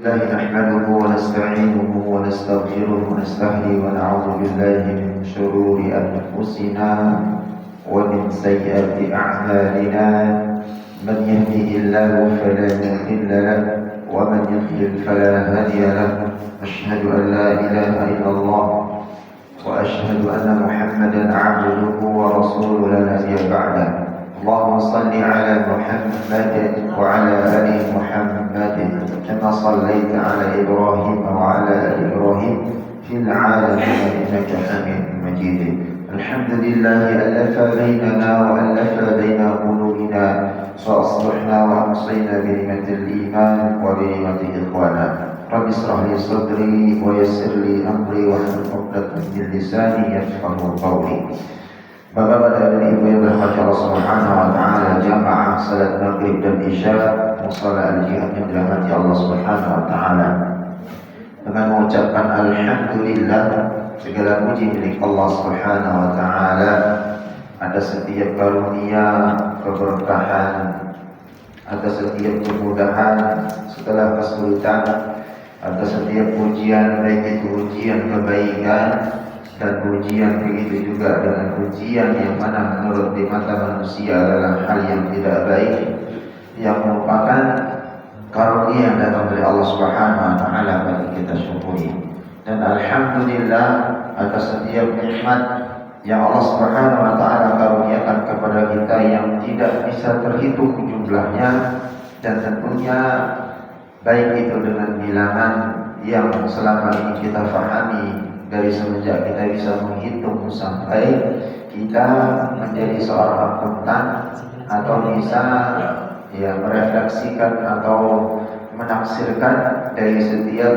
الله نحمده ونستعينه ونستغفره ونستهدي ونعوذ بالله من شرور أنفسنا ومن سيئات أعمالنا. من يهده الله فلا مضل له ومن يضلل فلا هادي له. أشهد أن لا إله إلا الله وأشهد أن محمدا عبده ورسوله لا نبي بعده. اللهم صل على محمد وعلى آل محمد كما صليت على إبراهيم وعلى آل إبراهيم في العالمين إنك حميد مجيد. الحمد لله ألف بيننا وألف بين قلوبنا فأصبحنا وأمسينا بنعمة الإيمان وبنعمة إخوانا. رب اشرح لي صدري ويسر لي أمري واحلل عقدة من لساني يفقهوا قولي. Bapak-bapak dan ibu yang dirahmati Allah Subhanahu wa taala, jamaah salat maghrib dan isya musalla al-jihad yang dirahmati Allah Subhanahu wa taala. Dengan mengucapkan alhamdulillah, segala puji milik Allah Subhanahu wa taala atas setiap karunia, keberkahan, atas setiap kemudahan setelah kesulitan, atas setiap ujian, baik itu ujian kebaikan dan ujian begitu juga dengan ujian yang mana menurut di mata manusia adalah hal yang tidak baik, yang merupakan karunia yang datang dari Allah Subhanahu wa taala bagi kita syukuri. Dan alhamdulillah atas setiap nikmat yang Allah Subhanahu wa taala karuniakan kepada kita yang tidak bisa terhitung jumlahnya, dan tentunya baik itu dengan bilangan yang selama ini kita fahami dari semenjak kita bisa menghitung sampai kita menjadi seorang akuntan atau bisa merefleksikan atau menaksirkan dari setiap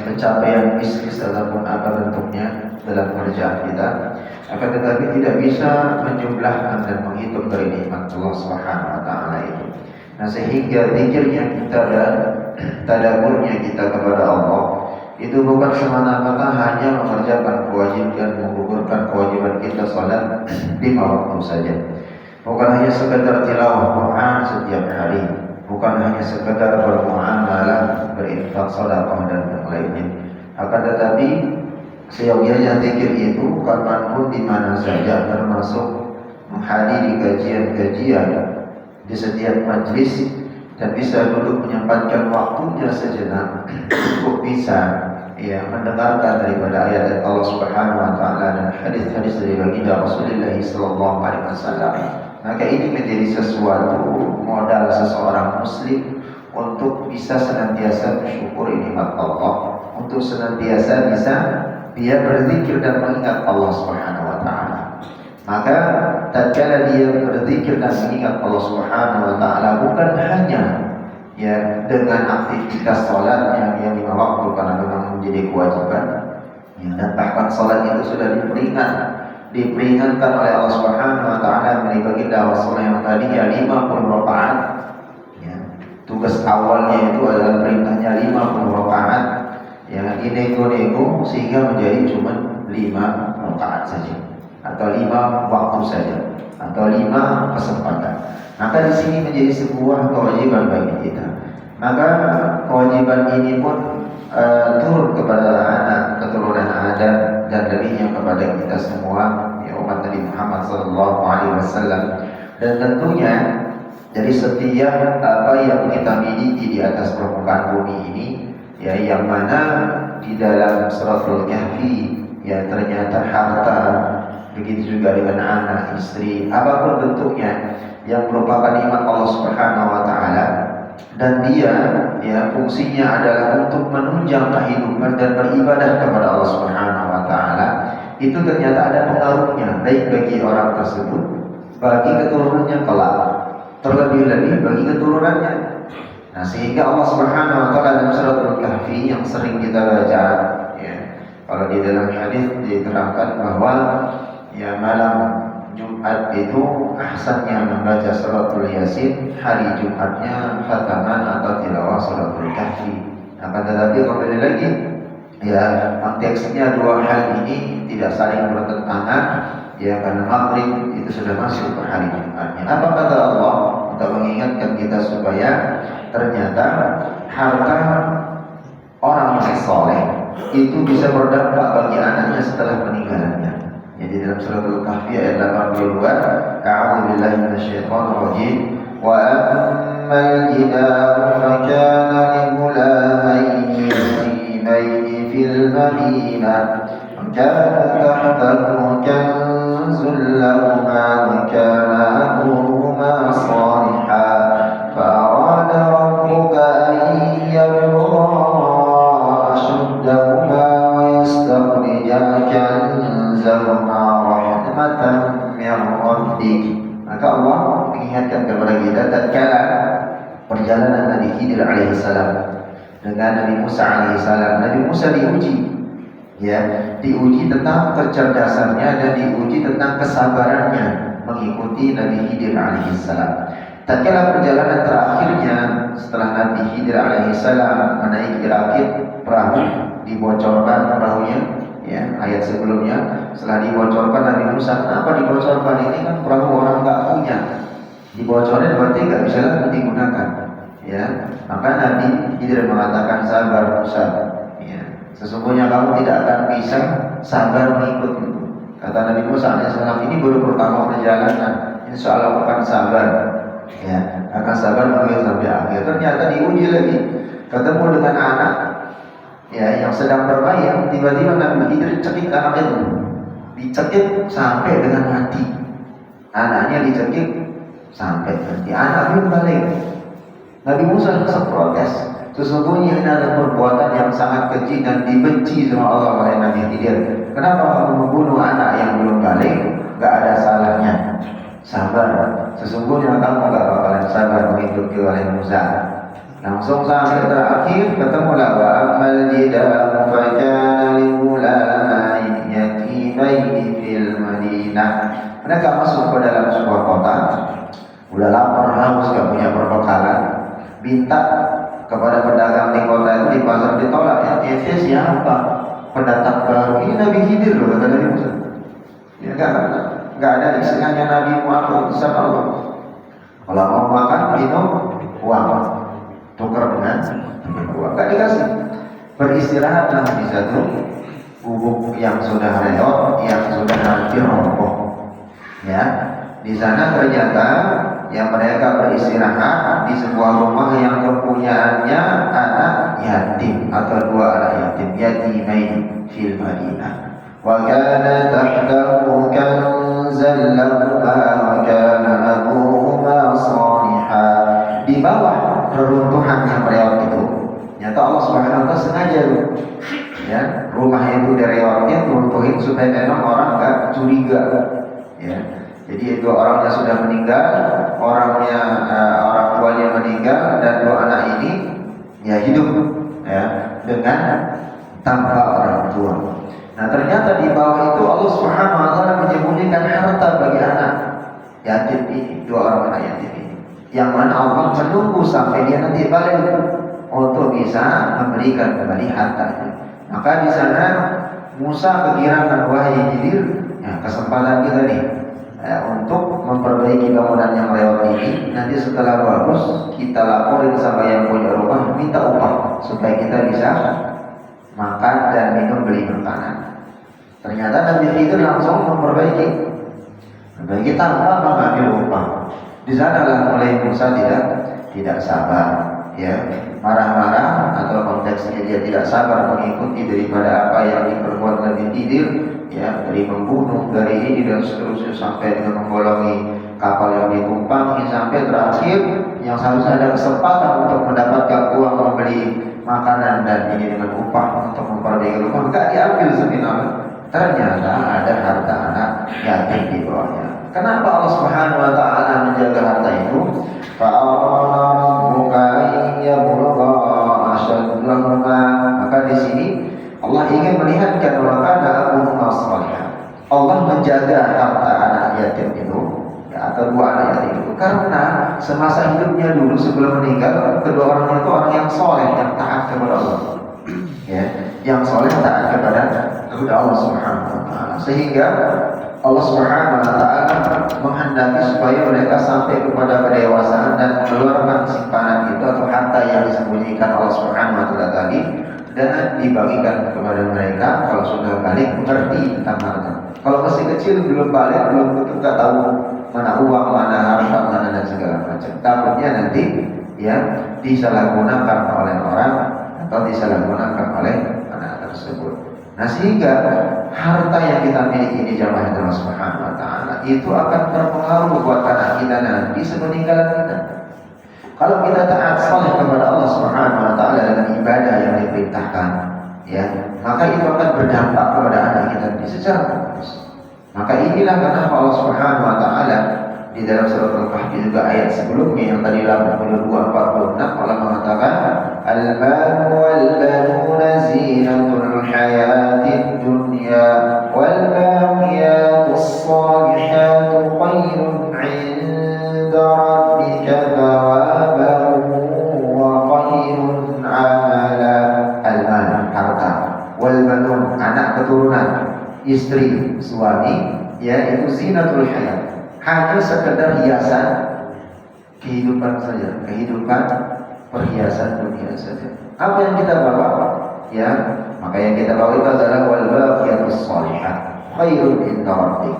pencapaian bisnis ataupun apa bentuknya dalam pekerjaan kita, akan tetapi tidak bisa menjumlahkan dan menghitung dari nikmat Allah Subhanahu wa taala itu. Nah, sehingga zikirnya kita dan tadaburnya kita kepada Allah itu bukan semata-mata hanya mengerjakan kewajiban, menggugurkan kewajiban kita salat 5 waktu saja. Bukan hanya sekedar tilawah Quran setiap hari, bukan hanya sekedar bermuamalah, berinfak, sedekah dan yang lainnya. Akan tetapi seyogyanya zikir itu kapanpun di mana saja, termasuk menghadiri kajian-kajian di setiap majlis, dan bisa duduk menyempatkan waktunya sejenak untuk bisa mendengarkan daripada ayat Allah Subhanahu wa taala dan hadis-hadis dari baginda Rasulullah sallallahu alaihi wasallam. Maka ini menjadi sesuatu modal seseorang muslim untuk bisa senantiasa bersyukur nikmat Allah, untuk senantiasa bisa dia berzikir dan mengingat Allah Subhanahu wa taala. Maka tatkala dia berzikir dan mengingat Allah Subhanahu wa taala, bukan hanya dengan aktivitas salatnya yang 5 waktu karena memang menjadi kewajiban, dan bahkan salat itu sudah diperingatkan oleh Allah Subhanahu wa taala melalui baginda Rasul yang tadinya 50 rakaat. Tugas awalnya itu adalah perintahnya 50 rakaat, yang dinego-nego sehingga menjadi cuma 5 rakaat saja, atau 5 waktu saja, atau 5 kesempatan. Maka di sini menjadi sebuah kewajiban bagi kita. Maka kewajiban ini pun turun kepada anak keturunan Adam dan lebihnya kepada kita semua, umat Nabi Muhammad sallallahu alaihi wasallam. Dan tentunya dari setiap apa yang kita miliki di atas permukaan bumi ini, yang mana di dalam suratul Kahfi ternyata harta, begitu juga dengan anak, istri, apapun bentuknya yang merupakan nikmat Allah Subhanahu wa taala, dan dia fungsinya adalah untuk menunjang kehidupan dan beribadah kepada Allah Subhanahu wa taala. Itu ternyata ada pengaruhnya baik bagi orang tersebut, bagi keturunannya kelak, terlebih-lebih bagi keturunannya. Nah, sehingga Allah Subhanahu wa taala dalam suratul Kahfi yang sering kita baca, kalau di dalam hadis diterangkan bahwa malam Jumat itu ahsannya membaca suratul Yasin, hari Jumatnya khataman atau tilawah suratul Kahfi. Akan tetapi kembali lagi, konteksnya dua hal ini tidak saling bertentangan, karena maghrib itu sudah masuk ke hari Jumatnya. Apa kata Allah? Untuk mengingatkan kita supaya ternyata harta itu bisa berdampak bagi anaknya setelah peninggalannya. Jadi dalam surat Al-Kahfi ayat 82, A'udzu billahi minasyaitonir rajim. Wa ammal jidaru fakana ligulamaini yatimaini fil madinah kana tahtahu kanzun lahuma wa kana abuhuma salihan fa arada rabbuka an yablugha ashuddahuma wa yastakhrija kanzahuma rahmatan min rabbik. Maka Allah mengingatkan kepada kita tatkala perjalanan Nabi Khidir alaihissalam dengan Nabi Musa alaihissalam. Nabi Musa diuji, ya, diuji tentang kecerdasannya dan diuji tentang kesabarannya mengikuti Nabi Khidir alaihissalam. Tatkala perjalanan terakhirnya setelah Nabi Khidir alaihissalam menaiki rakit perahu, dibocorkan perahunya, ya, ayat sebelumnya setelah dibocorkan Nabi Musa, kenapa dibocorkan? Ini kan perahu orang nggak punya, dibocorin berarti nggak bisa lagi digunakan, ya. Maka Nabi Khidir mengatakan, sabar Musa, ya, sesungguhnya kamu tidak akan bisa sabar mengikut itu. Kata Nabi Musa alaihissalam, ini baru pertama perjalanan, insya Allah akan sabar, ya, akan sabar mengikut sampai akhir. Ternyata diuji lagi, ketemu dengan anak, ya, yang sedang bermain. Tiba-tiba Nabi Khidir cekik anak itu, dicekik sampai dengan mati. Anaknya dicekik sampai mati, anak belum balik. Nabi Musa langsung protes, sesungguhnya ini adalah perbuatan yang sangat keji dan dibenci sama Allah oleh Nabi Khidir. Kenapa kamu membunuh anak yang belum balik? Gak ada salahnya. Sabar, sesungguhnya kamu gak bakalan sabar mengikuti oleh Musa. Langsung sampai terakhir ketemulah wa amal jidaru fakana ligulamaini yatimaini fil madinah. Mereka masuk ke dalam sebuah kota, udah lapar haus gak punya perbekalan, minta kepada pedagang di kota itu, di pasar ditolak, ya, ente siapa? Pendatang baru. Ini Nabi Khidir loh, kata Nabi Musa. Ya, gak ada istilahnya Nabi Muhammad sama Allah. Kalau mau makan, minum, uang, tukar dengan uang, gak dikasih. Beristirahatlah di satu gubuk yang sudah reot, yang sudah hampir roboh. Ya, di sana ternyata yang mereka beristirahat di sebuah rumah yang kepunyaannya anak yatim atau dua anak yatim, yatimain fil Madinah. Wa kana tahtahu kanzan lahuma wa kana abuhuma salihan. Di bawah reruntuhan yang reot itu, nyata Allah Subhanahu wa taala sengaja, ya, rumah itu direotnya runtuhin supaya memang orang enggak curiga, ya. Jadi dua orangnya sudah meninggal, orang tuanya meninggal, dan dua anak ini ya hidup, ya, dengan tanpa orang tua. Nah, ternyata di bawah itu Allah Subhanahu wa taala menyembunyikan harta bagi anak yatim ini, dua orang anak yatim ini, yang mana Allah menunggu sampai dia nanti balik untuk bisa memberikan kembali hartanya. Maka di sana Musa kegirangan, wahai Khidir, ya, kesempatan kita nih, untuk memperbaiki bangunan yang lewat ini. Nanti setelah bagus kita laporin sama yang punya rumah, minta upah supaya kita bisa makan dan minum, beli makanan. Ternyata Nabi Khidir langsung memperbaiki tanpa mengambil upah. Di sanalah mulai Musa tidak sabar, ya, marah-marah, atau konteksnya dia tidak sabar mengikuti daripada apa yang diperbuat Nabi Khidir, ya, dari membunuh, dari ini dan seterusnya, sampai dengan menggolongi kapal yang ditumpangi, sampai terakhir yang seharusnya ada kesempatan untuk mendapatkan uang membeli makanan dan ini dengan upah untuk memperbaiki rumah, enggak diambil sebenarnya. Ternyata ada harta anak yatim di bawahnya. Kenapa Allah Subhanahu wa taala menjaga harta itu? Maka di sini Allah ingin melihatkan bahwa abuhuma salihah. Allah menjaga harta anak yatim itu, ya, atau dua anak yatim itu, karena semasa hidupnya dulu sebelum meninggal, kedua orang itu orang yang soleh, yang taat kepada Allah, ya, yang soleh taat kepada Allah Subhanahu wa taala, sehingga Allah Subhanahu wa taala menghendaki supaya mereka sampai kepada kedewasaan dan mengeluarkan simpanan itu atau harta yang disembunyikan Allah Subhanahu wa taala tadi, dan dibagikan kepada mereka. Kalau sudah balik mengerti tentang harta. Kalau masih kecil belum balik, belum tentu nggak tahu mana uang, mana harta, mana dan segala macam. Takutnya nanti ya disalahgunakan oleh orang atau disalahgunakan oleh anak tersebut. Nah, sehingga harta yang kita miliki di jamaah Allah Subhanahu wa taala itu akan berpengaruh buat anak kita nanti sepeninggalan kita. Kalau kita taat saleh kepada Allah Subhanahu wa taala dalam ibadah yang diperintahkan, ya, maka itu akan berdampak kepada anak kita secara terus. Maka inilah kenapa Allah Subhanahu wa taala di dalam surat Al-Kahfi juga ayat sebelumnya yang tadi 82-46 Allah mengatakan al-malu wal-banuna zinatul hayatid dunya wal baqiyatus salihatu khairun 'inda rabbika thawaban wa khairun 'amala. Al-mal, harta, wal-banun, anak keturunan, istri, suami, yaitu zinatul hayat, hanya sekedar hiasan kehidupan saja, kehidupan perhiasan dunia saja. Apa yang kita bawa? Ya, maka yang kita bawa itu adalah wal baqiyatus shalihah khairun inda rabbik.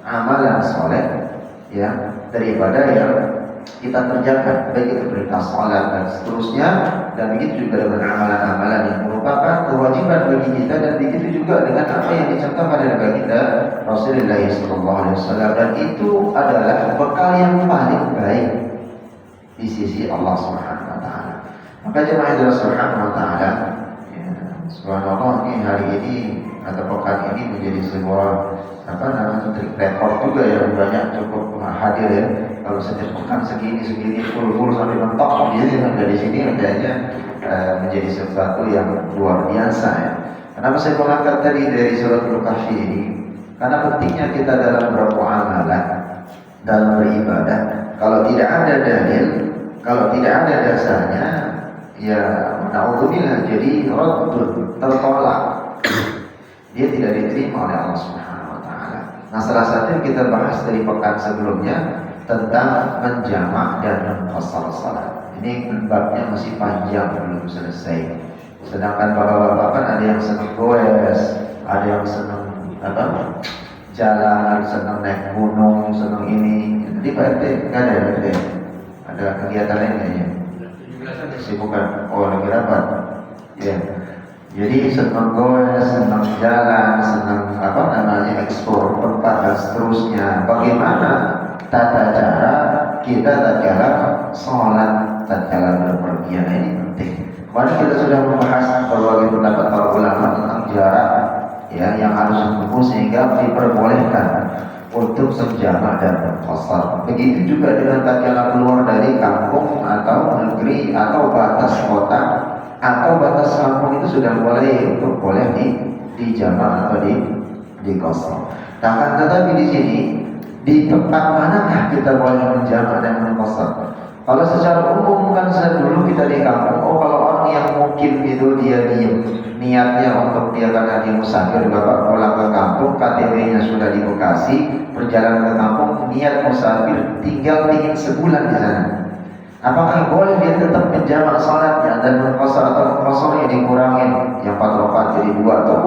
Amalan soleh ya daripada yang kita kerjakan, baik itu perintah salat dan seterusnya, dan begitu juga dengan amalan-amalan yang merupakan kewajiban bagi kita, dan begitu juga dengan apa yang dicontohkan dari baginda Rasulullah SAW, dan itu adalah bekal yang paling baik di sisi Allah Subhanahu wa taala. Maka jemaah Allah Subhanahu wa taala, ya, subhanallah, ini hari ini atau pekan ini menjadi sebuah trik rekor juga yang banyak cukup hadir ya. Kalau setiap pekan segini full sampai mentok jadi dari sini kayaknya menjadi sesuatu yang luar biasa ya. Kenapa saya mengangkat tadi dari surat Al-Kahfi ini? Karena pentingnya kita dalam bermuamalah, dalam beribadah. Kalau tidak ada dalil, kalau tidak ada dasarnya, ya naudzubillah, jadi raddun, tertolak. Dia tidak diterima oleh Allah Subhanahu wa taala. Nah, salah satu yang kita bahas dari pekan sebelumnya tentang menjamak dan mengqashar salat. Ini babnya masih panjang, belum selesai. Sedangkan bapak-bapak kan ada yang senang goes, ada yang senang jalan, senang naik gunung, senang ini. Jadi Pak RT nggak ada RT. Ada kegiatan lain kayaknya. Kesibukan. Oh, lagi rapat. Ya. Jadi senang goes, senang jalan, senang ekspor tempat dan seterusnya. Bagaimana tata cara kita tatkala sholat, tatkala berpergian, ini penting. Kemarin kita sudah membahas berbagai pendapat para ulama tentang jarak ya yang harus ditempuh sehingga diperbolehkan untuk berjamak dan berqashar. Begitu juga dengan tatkala keluar dari kampung atau negeri atau batas kota atau batas kampung, itu sudah boleh untuk di jamak atau di qashar. Nah, tetapi di sini di tempat manakah kita boleh menjamak dan mengqashar? Kalau secara umum kan dulu kita di kampung, kalau orang yang mungkin itu dia diem, niatnya untuk dia karena dia musafir, bapak pulang ke kampung, KTP-nya sudah di Bekasi, perjalanan ke kampung, niat musafir, tinggal ingin sebulan di sana. Apakah boleh dia tetap menjamak salatnya dan mengqashar atau mengqasharnya dikurangin yang 4 rakaat jadi 2 atau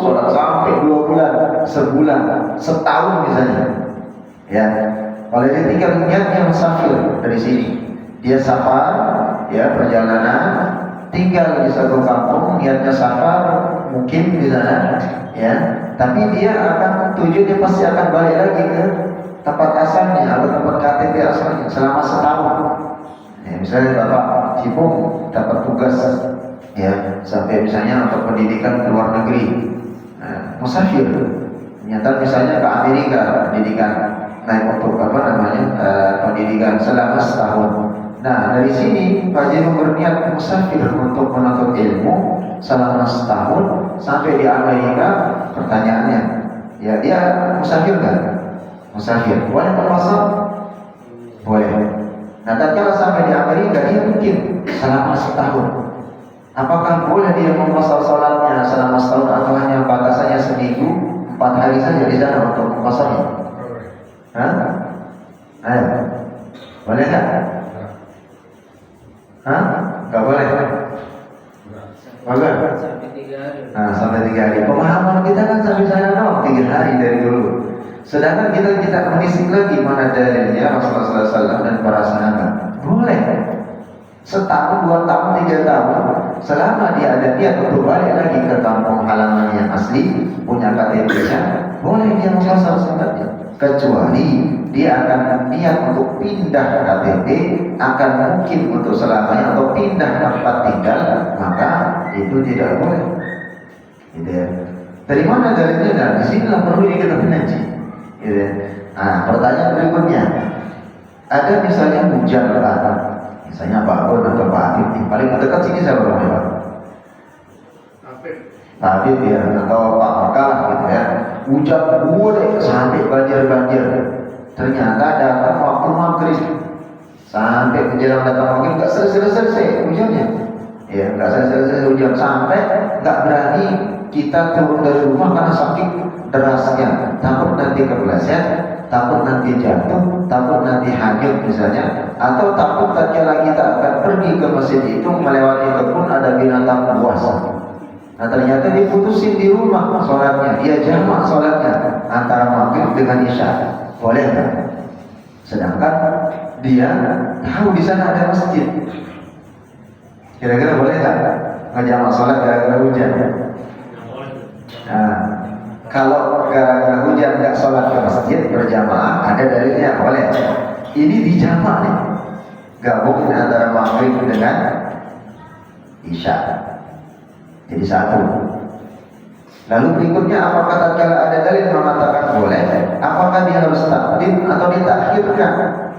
salat sampai 2 bulan, sebulan, setahun misalnya? Ya, kalau dia tinggal niatnya musafir dari sini, dia safar, ya perjalanan, tinggal di satu kampung, niatnya safar, mungkin di sana, ya, tapi dia akan tujuannya pasti akan balik lagi ke tempat asalnya atau tempat KTP asalnya selama setahun. Ya, misalnya bapak Cipung dapat tugas, ya, sampai misalnya untuk pendidikan ke luar negeri, musafir, ternyata misalnya ke Amerika pendidikan. Naik untuk pendidikan selama setahun. Nah, dari sini Pak Jero berniat musafir untuk menuntut ilmu selama setahun sampai di Amerika. Pertanyaannya, ya dia musafir kan? Musafir. Boleh berpuasa? Boleh. Nah, tatkala sampai di Amerika dia mungkin selama setahun. Apakah boleh dia mengqashar salatnya selama setahun atau hanya batasannya seminggu, 4 hari saja di sana untuk mengqasharnya? Ayo, boleh nggak? Nggak boleh. Boleh. 3 hari. Pemahaman kita kan sampai sana doang 3 hari dari dulu. Sedangkan kita menisik lagi mana dalilnya Rasulullah SAW dan para sahabat. Boleh. Setahun, 2 tahun, 3 tahun, selama dia ada niat untuk balik lagi ke kampung halaman yang asli, punya KTP-nya, boleh dia mempuasa sunatnya. Kecuali dia akan niat untuk pindah KTP, akan mungkin untuk selamanya atau pindah tempat tinggal, maka itu tidak boleh. Gitu ya. Dari mana dalilnya? Nah, di sinilah perlu kita ngaji. Gitu ya. Nah, pertanyaan berikutnya, ada misalnya hujan lebat. Misalnya Pak Bun atau Pak Habib, paling dekat sini saya berapa Pak? Pak Habib ya, atau Pak Makal gitu ya. Hujan boleh sampai banjir. Ternyata datang waktu maghrib, sampai menjelang datang maghrib nggak selesai hujannya. Ya, nggak selesai hujan sampai nggak berani kita turun dari rumah karena saking derasnya, takut nanti kepleset, takut nanti jatuh, takut nanti hanyut misalnya, atau takut tatkala kita akan pergi ke masjid itu melewati kebun ada binatang buas. Nah ternyata diputusin di rumah sholatnya, dia jamak sholatnya antara maghrib dengan isya, boleh kan? Sedangkan dia tahu di sana ada masjid, kira-kira boleh nggak ngejamak sholat gara-gara hujan? Nah, kalau gara-gara hujan nggak sholat ke masjid berjamaah, ada dalilnya boleh. Ini dijamak nih, gabungin antara maghrib dengan isya, jadi satu. Lalu berikutnya, apakah tatkala ada dalil mengatakan boleh, apakah dia harus takdim atau ditakhirkan?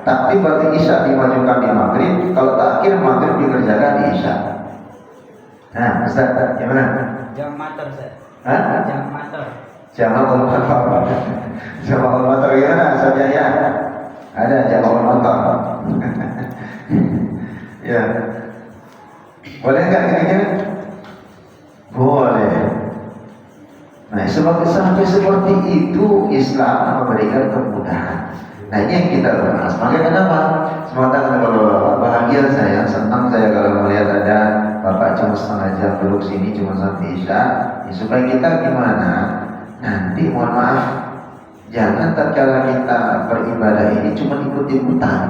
Takdim berarti isya dimajukan di maghrib, kalau takhir maghrib dikerjakan di isya. Nah, Ustaz, gimana? Jam mater, Ustaz. Hah? Jam mater. Jamaul matar. Jamaul matar gimana saja ya? Ada jamaul matar. Ya. Boleh enggak ini? Boleh. Nah, sampai seperti itu Islam memberikan kemudahan. Nah, ini yang kita bahas. Makanya kenapa? Sementara kalau bahagia saya, senang saya kalau melihat ada Bapak cuma setengah jam duduk sini cuma sampai isya. Ya, supaya kita gimana? Nanti mohon maaf, jangan tatkala kita beribadah ini cuma ikut-ikutan.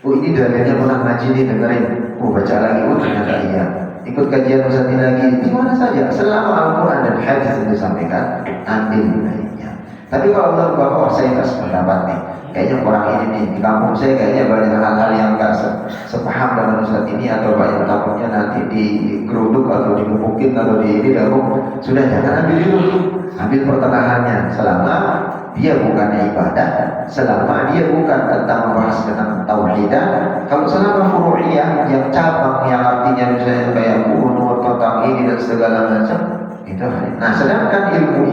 Oh ini dalilnya pernah ngaji nih, dengerin. Oh baca lagi, oh ternyata iya. Ikut kajian Ustaz ini lagi, di mana saja. Selama Al-Quran dan hadis yang disampaikan, ambil baiknya. Tapi kalau menurut Bapak, saya nggak sependapat nih. Kayaknya orang ini nih, di kampung saya kayaknya banyak hal-hal yang nggak sepaham dengan Ustaz ini, atau banyak takutnya nanti digeruduk atau digebukin atau digabung. Sudah jangan ambil dulu, ambil pertengahannya. Selama dia bukannya ibadah, selama dia bukan tentang membahas tentang tauhidah. Kalau selama furu'iyah yang cabang, yang artinya misalnya kayak kunut tentang ini dan segala macam, itu. Nah sedangkan ilmu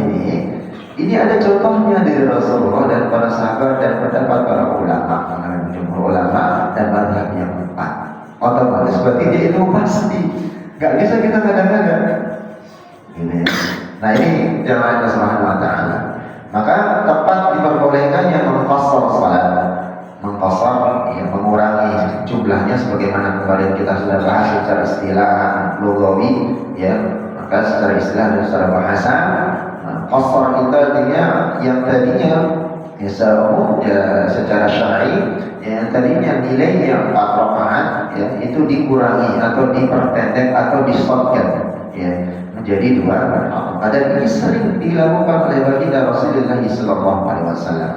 ini ada contohnya dari Rasulullah dan para sahabat dan pendapat para ulama, jumhur ulama dan mazhab yang empat. Otomatis berarti dia itu pasti, nggak bisa kita kadang-kadang. Ini. Nah ini jamaah Allah Subhanahu Wa Taala. Maka tepat diperbolehkannya mengqashar salat, mengqashar, ya, mengurangi jumlahnya sebagaimana kemarin kita sudah bahas secara istilah lughawi, ya. Maka secara istilah dan secara bahasa, qashar itu artinya yang tadinya secara syar'i yang tadinya nilainya 4 rakaat, ya, itu dikurangi atau diperpendek atau di-shortkan, ya, menjadi 2 rakaat. Dan ini sering dilakukan oleh baginda Rasulullah SAW.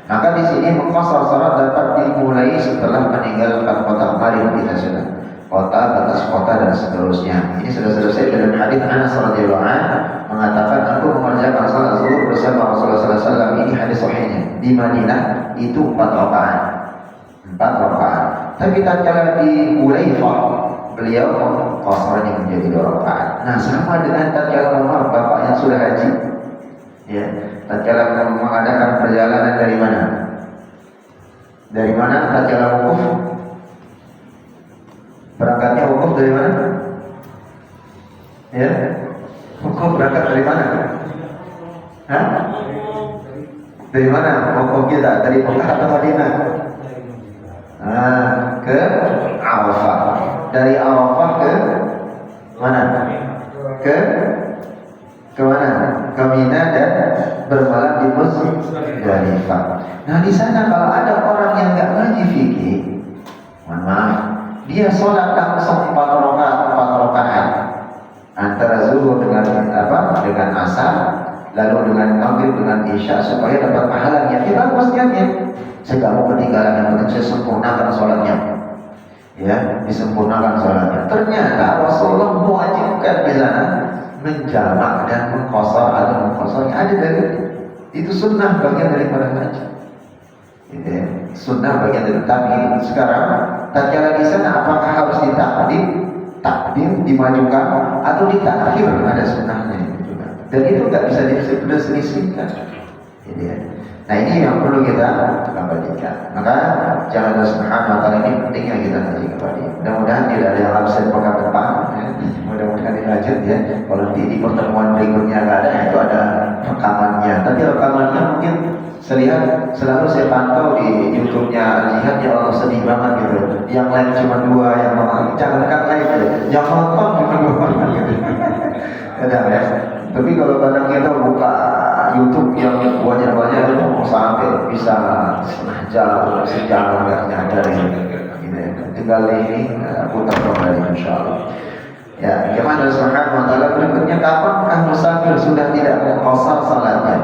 Maka di sini mengqashar salat dapat dimulai setelah meninggalkan kota Marid, kita sudah kota, batas kota dan seterusnya. Ini sudah selesai dalam hadis Anas radhiyallahu anhu mengatakan, aku mengerjakan salat zuhur bersama Rasulullah SAW. Ini hadis sahihnya. Di Madinah itu 4 rakaat. 4 rakaat. Tapi tatkala di Hulaifah beliau qasarnya menjadi 2 rakaat. Nah, sama dengan tatkala Umar bapak yang sudah haji, ya, tatkala mengadakan perjalanan dari mana? Dari mana tatkala wukuf? Berangkatnya wukuf dari mana? Ya, wukuf berangkat dari mana? Hah? Dari mana wukuf kita? Dari Mekah atau Madinah? Ke Arafah. Dari Arafah ke mana? Ke dia sholat langsung 4 rakaat antara zuhur dengan dengan asar, lalu dengan maghrib dengan isya supaya dapat pahalanya. Dia bagus niatnya. Saya nggak mau ketinggalan yang penting saya sempurnakan sholatnya. Ya, disempurnakan sholatnya. Ternyata Rasulullah mewajibkan di sana menjamak dan mengqashar atau mengqasharnya ada dari itu sunnah bagian daripada haji. Gitu ya. Sunnah bagian dari tapi sekarang tatkala di sana apakah harus takdim dimajukan atau ditakhir, ada sunnahnya itu juga. Dan itu nggak bisa diselisihkan. Gitu ya. Nah ini yang perlu kita perhatikan. Maka jangan Allah Subhanahu wa taala ini pentingnya kita ngaji kepada. Mudah-mudahan tidak ada yang absen pekan depan. Ya. Mudah-mudahan dilanjut ya. Kalau di pertemuan berikutnya nggak ada, itu ada rekamannya. Tapi rekamannya mungkin selalu saya pantau di YouTube-nya Al-Jihad, ya Allah sedih banget gitu. Yang lain cuma 2, yang nonton jangankan lain gitu. Yang nonton cuma 2 gitu. Ada ya. Tapi kalau kadang kita buka YouTube yang banyak-banyak itu sampai bisa setengah jam, sejam nggak nyadar gitu ya. Tinggal ini putar kembali insyaallah. Ya, gimana Subhanahu wa taala berikutnya, kapankah musafir sudah tidak mengqashar salatnya?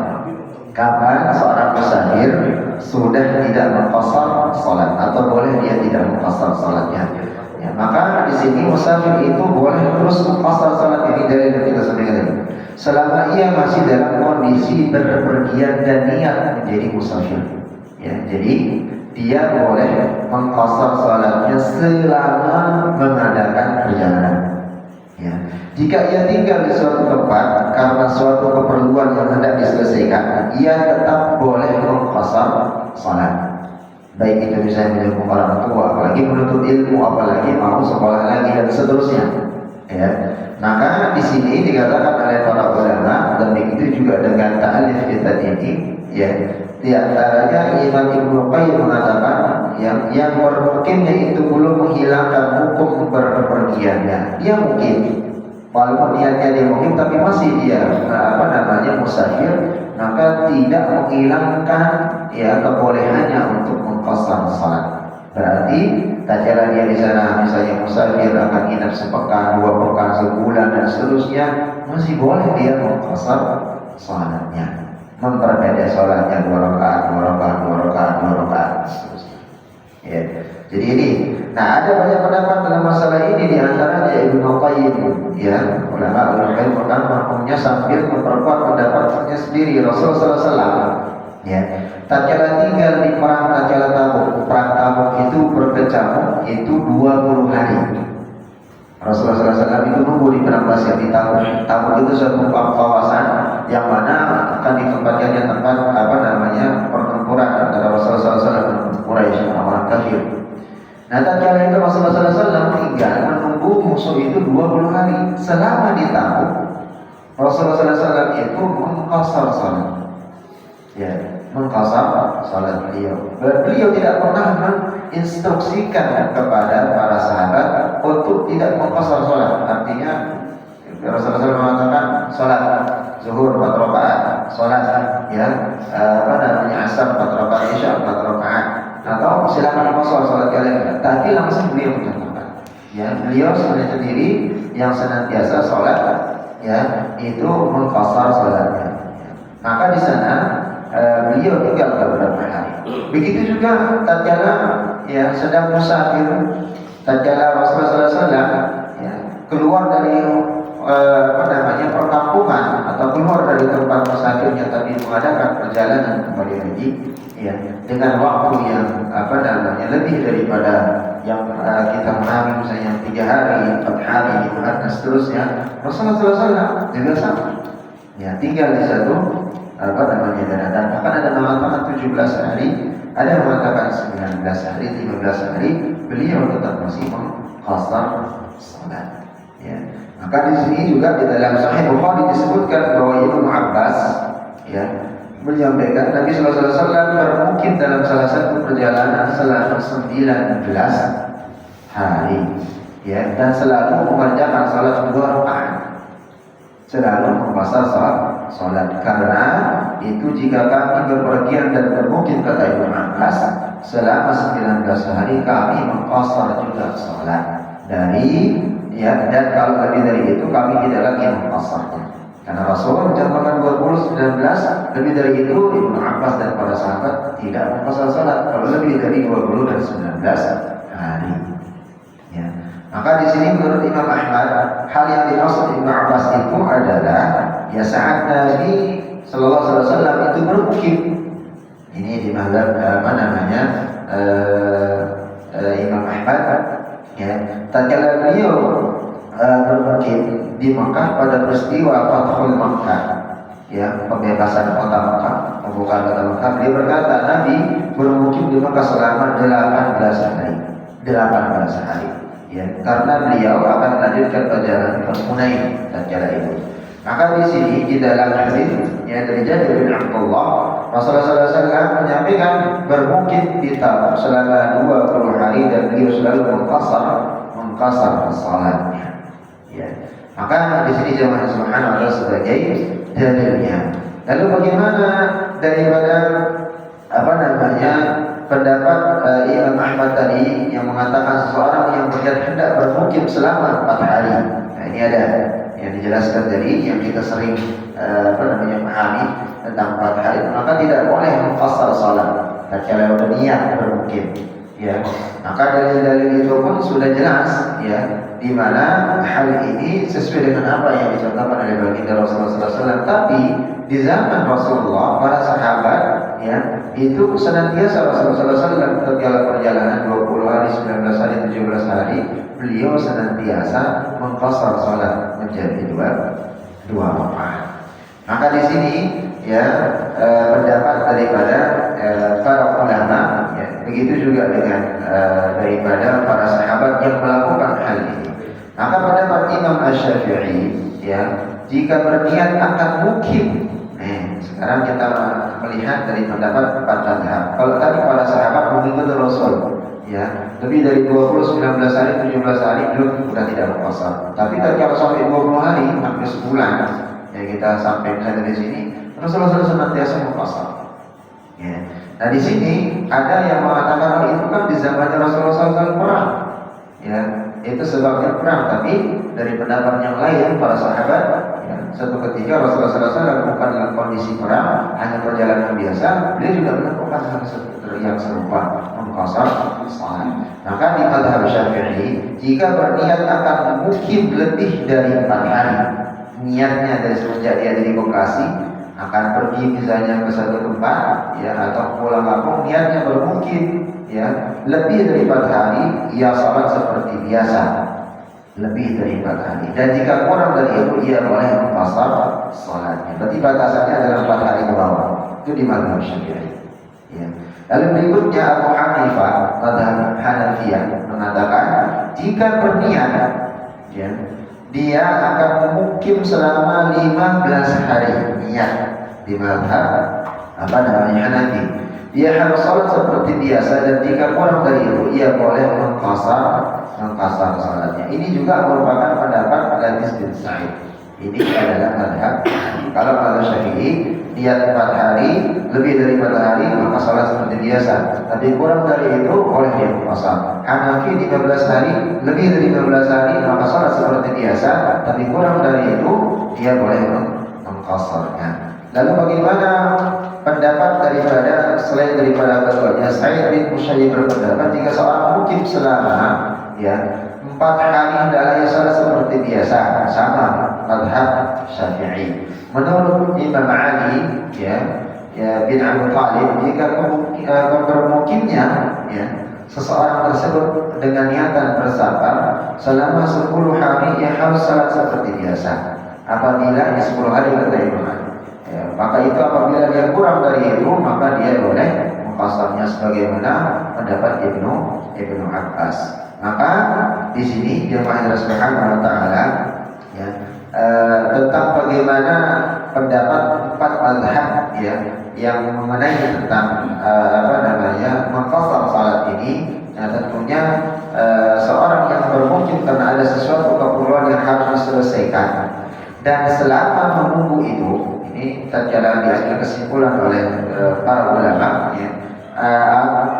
Kapan seorang musafir sudah tidak mengqashar salat atau boleh dia tidak mengqashar salatnya? Ya, maka di sini musafir itu boleh terus mengqashar salat ini dari yang kita sampaikan. Selama ia masih dalam kondisi berpergian dan niat menjadi musafir, ya, jadi dia boleh mengqashar salatnya selama mengadakan perjalanan. Ya. Jika ia tinggal di suatu tempat karena suatu keperluan yang hendak diselesaikan, ia tetap boleh mengqashar salat. Baik itu misalnya menyambung orang tua, apalagi menuntut ilmu, apalagi mau sekolah lagi dan seterusnya. Ya. Maka di sini dikatakan oleh para ulama, dan begitu juga dengan ta'alif kita ini, ya, di antaranya Imam Ibnu Qayyim mengatakan yang bermukimnya itu belum menghilangkan hukum berpergiannya. Dia mungkin, walaupun niatnya dia mungkin, tapi masih dia musafir, maka tidak menghilangkan ya kebolehannya untuk mengqashar salat. Berarti tatkala dia di sana misalnya musafir akan nginap sepekan, 2 pekan, sebulan dan seterusnya, masih boleh dia mengqashar salatnya, memperpendek salatnya 2 rakaat, 2 rakaat, 2 rakaat, 2 rakaat seterusnya. Ya. Jadi ini, nah ada banyak pendapat dalam masalah ini, di antaranya Ibnu Qayyim, ya, ulama Ibnu Qayyim hukumnya sambil memperkuat pendapatnya sendiri. Rasulullah SAW, ya, tatkala tinggal di perang Tabuk itu berkecamuk itu 20 hari. Rasulullah SAW itu nunggu di penambasan di Tabuk. Tabuk itu suatu kawasan yang mana akan ditempatkannya tempat pertempuran antara Rasulullah SAW dan Quraisy, orang kafir. Nah, tatkala itu Rasulullah SAW tinggal menunggu musuh itu 20 hari. Selama di Tabuk, Rasulullah SAW itu mengqashar salat. Ya, mengqashar salat beliau. Beliau tidak pernah menginstruksikan kepada para sahabat untuk tidak mengqashar salat. Artinya Rasulullah SAW mengatakan salat zuhur 4 rakaat, salat asar 4 rakaat, isya 4 rakaat, atau silakan qashar salat kalian. Tapi langsung beliau menyatakan, ya, beliau sendiri yang senantiasa salat, ya, itu mengqashar salatnya. Maka di sana beliau tinggal beberapa hari. Begitu juga tatkala ya sedang musafir, tatkala Rasulullah SAW ya, keluar dari perkampungan atau keluar dari tempat musafirnya tadi mengadakan perjalanan kembali haji, ya, dengan waktu yang lebih daripada yang kita memahami, misalnya 3 hari, 4 hari, dan seterusnya. Rasulullah SAW juga sama, ya, tinggal di satu dan bahkan ada mengatakan 17 hari, ada mengatakan 19 hari, 15 hari, beliau tetap masih mengqashar salat. Ya. Maka di sini juga di dalam Sahih Bukhari disebutkan bahwa Ibnu Abbas, ya, menyampaikan Nabi Sallallahu Alaihi Wasallam bermukim dalam salah satu perjalanan selama 19 hari, ya, dan selalu mengerjakan salat 2 rakaat, selalu mengqashar salat, karena itu jika kami berpergian dan bermukim, kata Ibnu Abbas, selama 19 hari kami mengqasar juga salat dari dan kalau lebih dari itu kami tidak lagi mengqasarnya. Karena Rasul mencatatkan 19, lebih dari itu Ibnu Abbas dan para sahabat tidak mengqasar salat kalau lebih dari 20 dan 19 hari. Ya. Maka di sini menurut Imam Ahmad, hal yang dimaksud Ibnu Abbas itu adalah saat Nabi Sallallahu Alaihi Wasallam itu bermukim. Ini di mazhab Imam Ahmad. Tatkala beliau bermukim di Makkah pada peristiwa Fathul Makkah, pembebasan kota Makkah, pembukaan kota Makkah, beliau berkata Nabi bermukim di Makkah selama 18 hari. 18 hari. Karena beliau akan melanjutkan perjalanan ke Hunain tatkala itu. Maka di sini di dalam hadis dari Jabir bin Abdullah, Rasulullah SAW menyampaikan bermukim di Tabuk selama 20 hari dan beliau selalu mengqasar salatnya. Maka di sini jemaah subhanahu wa ta'ala sebagai dalilnya. Lalu bagaimana daripada pendapat Imam Ahmad tadi yang mengatakan seseorang yang hendak bermukim selama 4 hari. Nah, ini ada yang dijelaskan tadi yang kita sering memahami tentang 4 hari, maka tidak boleh mengqasar salat tatkala berniat bermukim. Maka dalil-dalil itu pun sudah jelas di mana hal ini sesuai dengan apa yang dicontohkan oleh baginda Rasulullah SAW. Tapi di zaman Rasulullah para sahabat itu senantiasa Rasulullah SAW tatkala perjalanan 20 hari, 19 hari, 17 hari beliau senantiasa mengqasar salat menjadi dua rakaat. Maka di sini pendapat daripada para ulama begitu juga dengan daripada para sahabat yang melakukan hal ini. Maka pendapat Imam Asy-Syafi'i jika berniat akan mukim. Sekarang kita melihat dari pendapat 4 mazhab. Kalau tadi para sahabat mengikuti Rasul lebih dari 20, 19 hari, 17 hari belum sudah tidak mengqasar. Tapi kalau sampai 20 hari hampir sebulan kita sampai dari sini Rasulullah senantiasa mengqasar. Nah di sini ada yang mengatakan itu kan di zamannya Rasulullah SAW perang, itu sebabnya perang. Tapi dari pendapat yang lain para sahabat, satu ketika Rasulullah SAW bukan dalam kondisi perang, hanya perjalanan biasa, beliau juga melakukan hal yang serupa, mengqasar salat. Maka di mazhab Syafi'i, jika berniat akan mukim lebih dari 4 hari, niatnya dari semenjak dia dari Bekasi akan pergi misalnya ke satu tempat atau pulang kampung, niatnya bermukim lebih dari 4 hari, ia salat seperti biasa lebih dari 4 hari. Dan jika kurang dari itu ia boleh mengqasar salatnya. Berarti batasannya adalah 4 hari ke bawah. Itu di mazhab Syafi'i. Lalu berikutnya Abu Hanifah mazhab Hanafiyah mengatakan jika berniat dia akan memukim selama 15 hari niat di mazhab Hanafi. Dia harus salat seperti biasa dan jika kurang dari itu ia boleh mengqasar salatnya. Ini juga merupakan pendapat Al-Hadis bin Sa'id. Ini adalah mazhab. Kalau mazhab Syafi'i niat 4 hari, lebih dari 4 hari maka salat seperti biasa. Tapi kurang dari itu boleh dia mengqasar. Hanafi 15 hari, lebih dari 15 hari maka salat seperti biasa. Tapi kurang dari itu dia boleh mengqasarnya. Lalu bagaimana pendapat daripada selain daripada keduanya? Sa'id bin Musayyib berpendapat jika seorang mukim selama 4 hari hendaklah ia salat seperti biasa, sama mazhab Syafi'i. Menurut Imam Ali bin Abi Thalib, jika bermukimnya seseorang tersebut dengan niatan bersafar selama 10 hari ia harus salat seperti biasa. Apabila 10 hari kata Imam Ali, maka itu apabila dia kurang dari itu maka dia boleh mengqasarnya sebagaimana pendapat Ibnu Abbas. Maka di sini jemaah Allah Subhanahu wa taala tentang bagaimana pendapat 4 mazhab yang mengenai tentang mengqasar salat ini. Tentunya seorang yang bermukim karena ada sesuatu keperluan yang harus diselesaikan dan selama menunggu itu, ini tatkala diambil kesimpulan oleh para ulama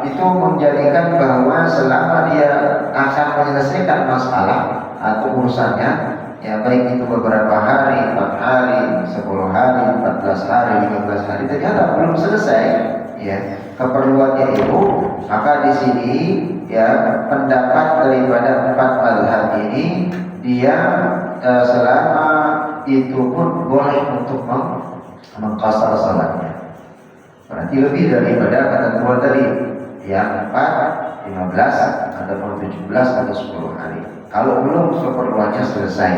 itu menjadikan bahwa selama dia akan menyelesaikan masalah atau urusannya, ya baik itu beberapa hari, 4 hari, 10 hari, 14 hari, 15 hari, ternyata belum selesai ya keperluannya itu, maka di sini ya pendapat daripada 4 mazhab ini dia selama itu pun boleh untuk mengqasar salatnya. Berarti lebih daripada ketentuan tadi yang 4, 15 ataupun 17 atau 10 hari. Kalau belum keperluannya selesai,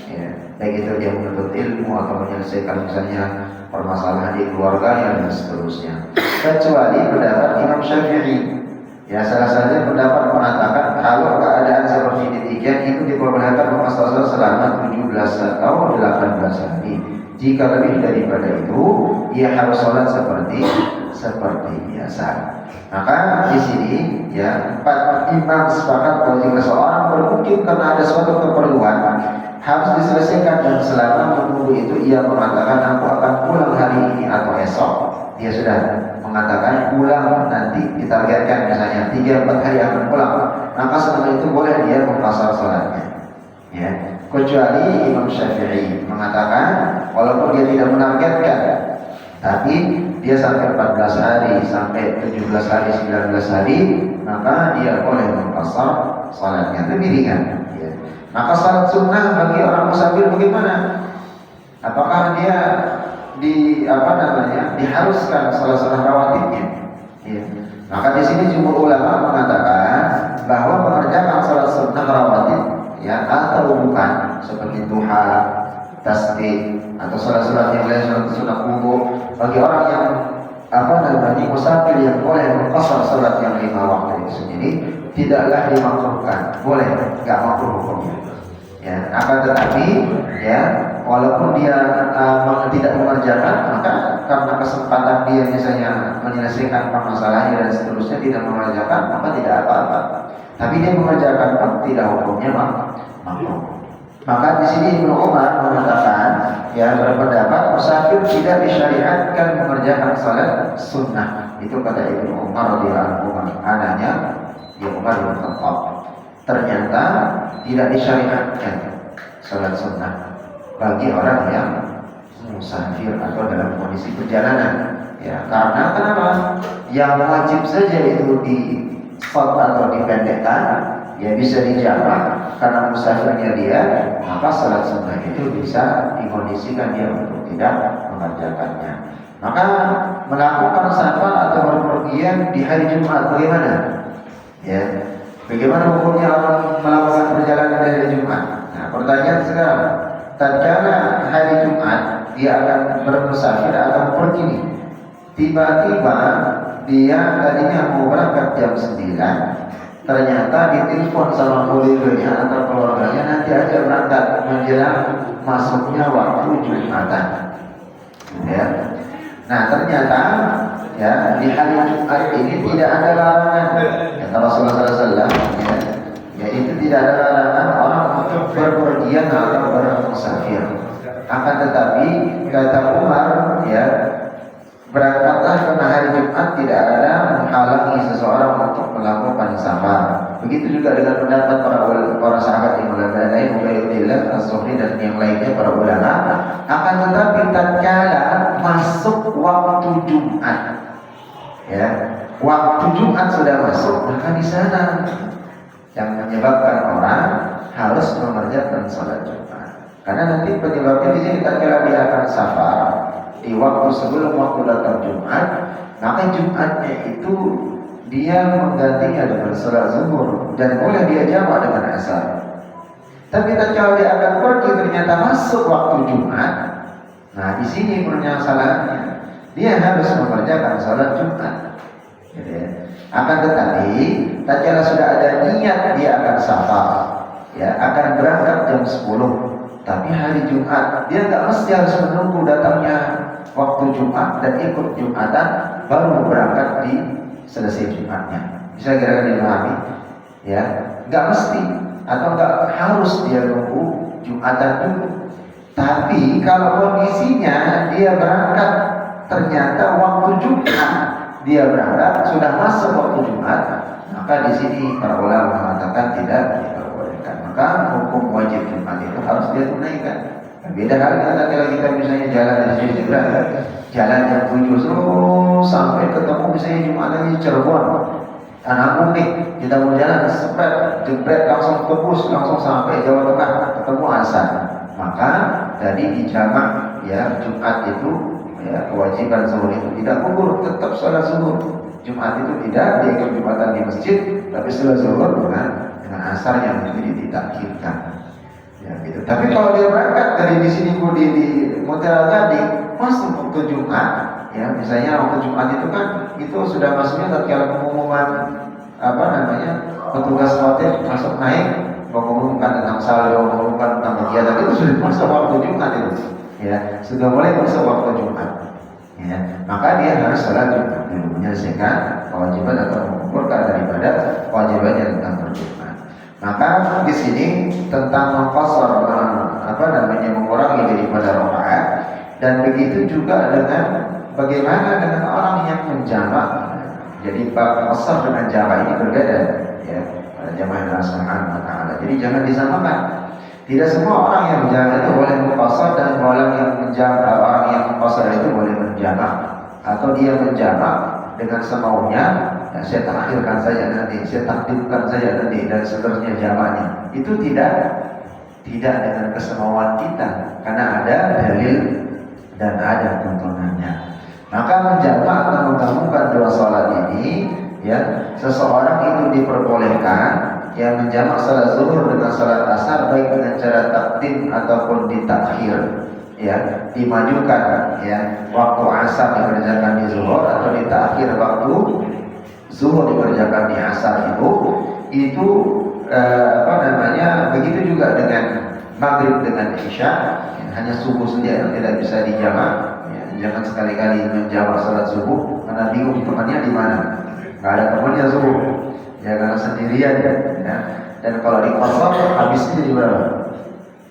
ya, baik itu dia menuntut ilmu atau menyelesaikan misalnya permasalahan di keluarga dan seterusnya. Kecuali pendapat Imam Syafi'i. Ya, salah satu pendapat mengatakan kalau keadaan seperti demikian itu diperbolehkan memasal selama 17 atau 18 hari. Jika lebih daripada itu, ia harus sholat seperti biasa. Maka di sini ya 4 imam sepakat bahwa jika seorang bermukim karena ada suatu keperluan harus diselesaikan, dan selama menunggu itu ia mengatakan aku akan pulang hari ini atau esok. Dia sudah mengatakan pulang nanti, ditargetkan misalnya 3-4 hari akan pulang, maka selama itu boleh dia mengqasar salatnya. Ya, kecuali Imam Syafi'i mengatakan walaupun dia tidak menargetkan, tapi dia sampai 14 hari, sampai 17 hari, 19 hari, maka dia boleh mengqasar salatnya, lebih ringan. Ya. Maka salat sunnah bagi orang musafir bagaimana? Apakah dia diharuskan salat rawatibnya? Ya. Maka di sini jumhur ulama mengatakan bahwa mengerjakan salat sunnah rawatib ya atau bukan seperti duha, tasbih atau salat-salat yang lain, sunat wudu, bagi orang yang musafir yang boleh mengqasar salat yang 5 waktu itu sendiri tidaklah dimakruhkan, boleh, enggak makruh hukumnya. Ya, akan tetapi ya walaupun dia tidak mengerjakan, maka karena kesempatan dia misalnya menyelesaikan permasalahannya dan seterusnya tidak mengerjakan, maka tidak apa-apa. Tapi dia mengerjakan pun tidak hukumnya makruh. Maka di sini Ibnu Umar mengatakan ya berpendapat musafir tidak disyariatkan mengerjakan salat sunnah. Itu kata Ibnu Umar radhiyallahu anhu, anaknya ya Umar bin Khattab. Ternyata tidak disyariatkan salat sunnah bagi orang yang musafir atau dalam kondisi perjalanan. Ya, karena kenapa? Yang wajib saja itu di stop atau dipendekkan, ya bisa dijamak karena musafirnya dia, maka salat sunnah itu bisa dikondisikan dia untuk tidak mengerjakannya. Maka melakukan safar atau berpergian di hari Jumat bagaimana? Ya, bagaimana hukumnya orang melakukan perjalanan di hari Jumat? Nah, pertanyaan sekarang, tatkala hari Jumat dia akan bermusafir atau pergi nih, tiba-tiba dia tadinya mau berangkat jam 9, ternyata ditelepon sama kurirnya atau keluarganya nanti aja berangkat menjelang masuknya waktu Jumatan. Ya. Nah ternyata ya di hari Jumat ini tidak ada larangan. Ya, kalau Rasulullah SAW ya itu tidak ada larangan orang untuk berpergian atau bermusafir. Akan tetapi kata Umar ya, berangkatlah karena hari Jumat tidak ada menghalangi seseorang untuk melakukan safar. Begitu juga dengan pendapat para sahabat yang lain, Ubaidillah, As-Zuhri dan yang lainnya para ulama. Akan tetapi tatkala masuk waktu Jumat, ya waktu Jumat sudah masuk, maka di sana yang menyebabkan orang harus mengerjakan salat Jumat. Karena nanti penyebabnya di sini tatkala dia akan safar di waktu sebelum waktu datang Jumat, maka Jumatnya itu dia menggantinya dengan salat zuhur dan boleh dia jamak dengan asar. Tapi tatkala dia akan pergi ternyata masuk waktu Jumat, nah di sini permasalahannya dia harus mengerjakan salat Jumat. Gitu ya. Akan tetapi tatkala sudah ada niat dia akan safar, ya akan berangkat jam 10. Tapi hari Jumat dia nggak mesti harus menunggu datangnya waktu Jumat dan ikut Jumatan baru berangkat di selesai Jumatnya. Bisa kira-kira dipahami? Ya, nggak mesti atau nggak harus dia nunggu Jumatan dulu. Tapi kalau kondisinya dia berangkat ternyata waktu Jumat dia berangkat sudah masuk waktu Jumat, maka di sini para ulama mengatakan tidak diperbolehkan. Maka hukum wajib Jumat itu harus dia tunaikan. Beda halnya kalau kita misalnya jalan di sini juga, jalan jam 7 terus sampai ketemu misalnya Jumat lagi Cirebon, anak unik, kita mau jalan jepret langsung tebus langsung sampai Jawa Tengah ketemu asar. Maka tadi dijamak ya Jumat itu ya kewajiban zuhur itu tidak gugur, tetap salat zuhur. Jumat itu tidak diikut Jumatan di masjid, tapi salat zuhur dengan asar yang itu ditakhirkan. Ya gitu. Tapi kalau dia berangkat dari di sini di hotel tadi masuk waktu Jumat, ya misalnya waktu Jumat itu kan itu sudah masuknya tatkala pengumuman petugas hotel masuk naik mengumumkan tentang saldo, mengumumkan tentang kegiatan itu sudah masuk waktu Jumat itu, ya sudah mulai masuk waktu Jumat, ya maka dia harus sholat Jumat dulu menyelesaikan kewajiban atau mengumpulkan daripada kewajibannya tentang berjumat. Maka di sini tentang mengqasar mengurangi daripada rakaat, dan begitu juga dengan bagaimana dengan orang yang menjamak. Jadi qasar dengan jamak ini berbeda, ya pada jamaah Allah Subhanahu wa taala. Jadi jangan disamakan. Tidak semua orang yang menjamak itu boleh mengqasar, dan orang yang mengqasar itu boleh menjamak, atau dia menjamak dengan semaunya. Ya, saya takhirkan saja nanti, saya takdimkan saja nanti, dan seterusnya jamaknya. Itu tidak dengan kesemauan kita, karena ada dalil dan ada tuntunannya. Maka menjamak atau menggabungkan dua salat ini, ya seseorang itu diperbolehkan yang menjamak salat zuhur dengan salat asar baik dengan cara takdim ataupun ditakhir, ya dimajukan ya waktu asar dikerjakan di zuhur atau ditakhir waktu zuhur dikerjakan di asar itu begitu juga dengan maghrib dengan isya, ya, hanya subuh saja yang tidak bisa dijamak, ya, jangan sekali-kali menjamak salat subuh karena bingung temannya di mana, nggak ada temannya subuh, ya karena sendirian, ya. Dan kalau di qasar habisnya di berapa?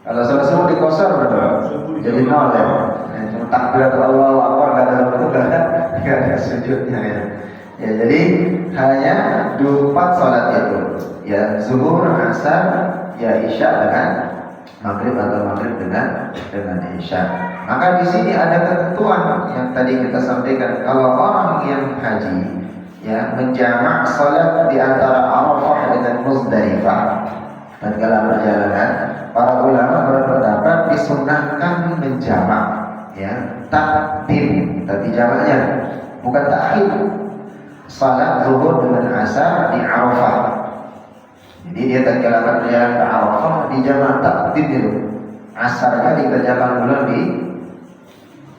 Kalau salat subuh di qasar berapa? Jadi 0 ya. Cuma takbiratul Allahu Akbar, nggak ada rukuk, nggak ada sujudnya ya. Ya, jadi hanya 4 salat itu, ya zuhur, asar, ya isya dengan maghrib atau maghrib dengan isya. Maka di sini ada ketentuan yang tadi kita sampaikan. Kalau orang yang haji, ya menjamak salat di antara Arafah dengan Muzdalifah tatkala perjalanan, para ulama berpendapat disunahkan menjamak, ya takdim, tapi jamaknya bukan takhir. Salat zuhur dengan asar di Arafah. Jadi dia tatkala berjalan ke Arafah di jamak takdim itu. Asarnya dikerjakan dulu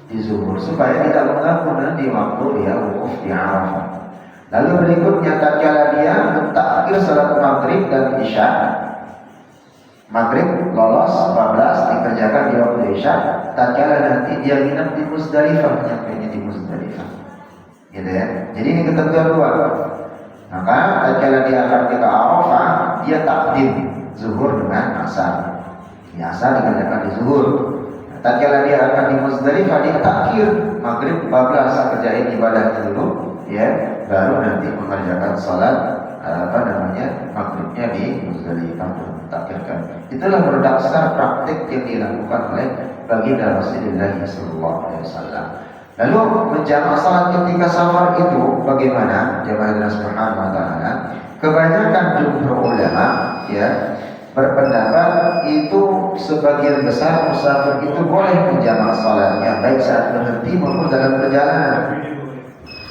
di zuhur supaya tidak mengganggu nanti waktu dia wukuf di Arafah. Lalu berikutnya tatkala dia mentakhir salat maghrib dan isya. Maghrib lolos 14 dikerjakan di waktu isya. Tatkala nanti dia nginap di Muzdalifah, nyampainya di Muzdalifah. Gitu ya. Jadi ini ketentuan dua. Maka tatkala dia akan ke Arafah, dia takdim zuhur dengan asar. Ya, asar dikerjakan di zuhur. Tatkala dia akan di Muzdalifah, dia takhir maghrib 14 kerjain ibadahnya dulu, ya, baru nanti mengerjakan salat maghribnya di Muzdalifah takhirkan. Itulah berdasar praktik yang dilakukan oleh baginda Rasulullah SAW. Lalu menjamak salat ketika safar itu bagaimana? Jamaah Allah Subhanahu wa taala. Kebanyakan jumhur ulama ya berpendapat itu sebagian besar musafir itu boleh menjamak salatnya baik saat berhenti maupun dalam perjalanan.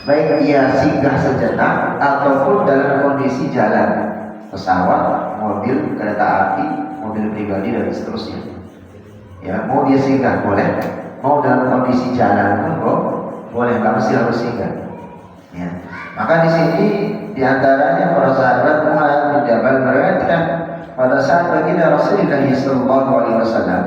Baik ia singgah sejenak ataupun dalam kondisi jalan, pesawat, mobil, kereta api, mobil pribadi dan seterusnya. Ya, mau dia singgah boleh, mau dalam kondisi jalan pun boleh, nggak mesti harus singgah. Ya. Maka di sini diantaranya para sahabat Mu'adz bin Jabal meriwayatkan pada saat baginda Rasulullah SAW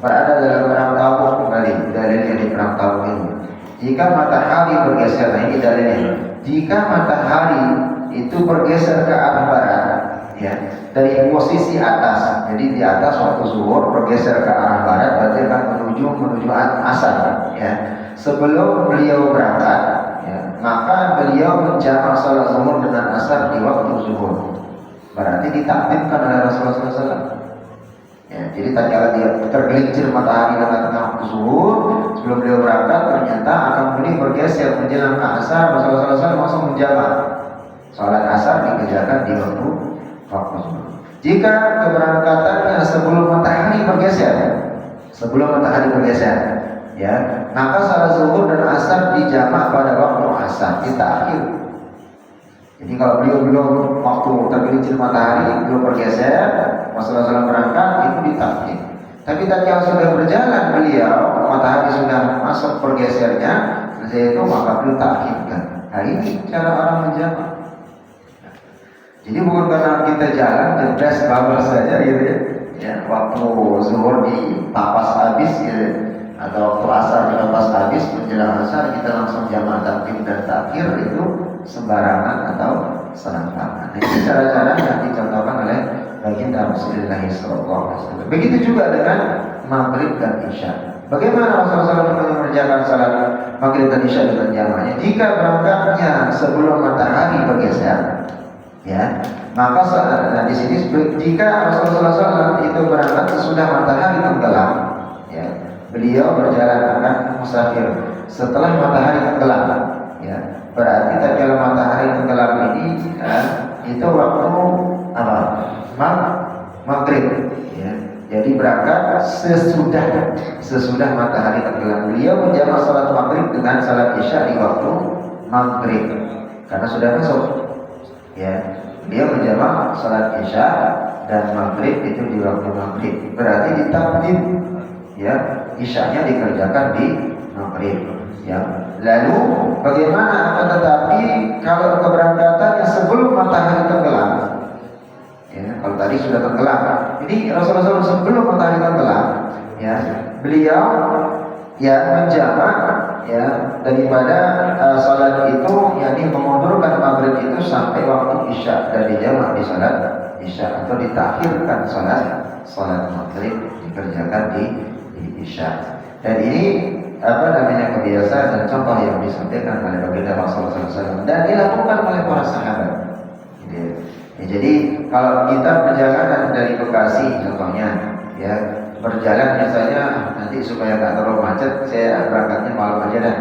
berada dalam perang Tabuk, kembali dalilnya di perang Tabuk ini. Jika matahari bergeser, nah ini dalilnya. Jika matahari itu bergeser ke arah barat, ya dari posisi atas, jadi di atas waktu zuhur bergeser ke arah barat, berarti akan menuju asar, ya. Sebelum beliau berangkat, ya maka beliau menjamak salat zuhur dengan asar di waktu zuhur. Berarti ditaktimkan oleh Rasulullah SAW. Ya, jadi tatkala dia tergelincir matahari tengah-tengah waktu zuhur, sebelum beliau berangkat ternyata akan beliau bergeser menjelang ke asar. Rasulullah SAW langsung menjamak salat asar dikerjakan di waktu zuhur. Jika keberangkatannya sebelum matahari bergeser, ya, maka salat zuhur dan asar dijamak pada waktu asar, ditakhir. Jadi kalau belum waktu tergelincir matahari belum bergeser, Rasulullah berangkat itu ditakhir. Tapi tatkala sudah berjalan beliau, matahari sudah masuk bergesernya, itu maka beliau takhirkan. Nah ini cara orang menjamak. Jadi bukan karena kita jalan jebres bablas saja gitu ya, waktu zuhur di papas habis gitu, atau waktu asar di papas habis menjelang asar kita langsung jamak takdim dan takhir, itu sembarangan atau serampangan. Nah, ini cara-cara yang dicontohkan oleh baginda Rasulullah SAW. Begitu juga dengan maghrib dan isya. Bagaimana Rasulullah SAW mengerjakan salat maghrib dan isya dengan jamaknya? Jika berangkatnya sebelum matahari bergeser, ya, maka di sini jika Rasulullah SAW itu berangkat sesudah matahari tenggelam, ya, beliau berjalan akan musafir setelah matahari tenggelam, ya, berarti tatkala matahari tenggelam ini, ya, itu waktu apa? Maghrib, ya. Jadi berangkat sesudah matahari tenggelam. Beliau menjamak salat maghrib dengan salat isya di waktu maghrib karena sudah masuk. Ya, dia menjamak salat isya dan maghrib itu di waktu maghrib. Berarti ditakdim, ya, isyanya dikerjakan di maghrib. Ya. Lalu bagaimana? Akan tetapi kalau keberangkatannya sebelum matahari tenggelam, ya, kalau tadi sudah tenggelam, ini Rasulullah SAW sebelum matahari tenggelam, ya, beliau ya menjamak, ya, daripada salat itu, yakni memundurkan maghrib itu sampai waktu isya dan dijamak di salat isya atau ditakhirkan salat maghrib dikerjakan di isya. Dan ini kebiasaan dan contoh yang disampaikan oleh baginda Rasulullah SAW dan dilakukan oleh para sahabat. Ya, jadi kalau kita perjalanan dari Bekasi contohnya, ya, berjalan misalnya nanti supaya nggak terlalu macet, saya berangkatnya malam aja dah,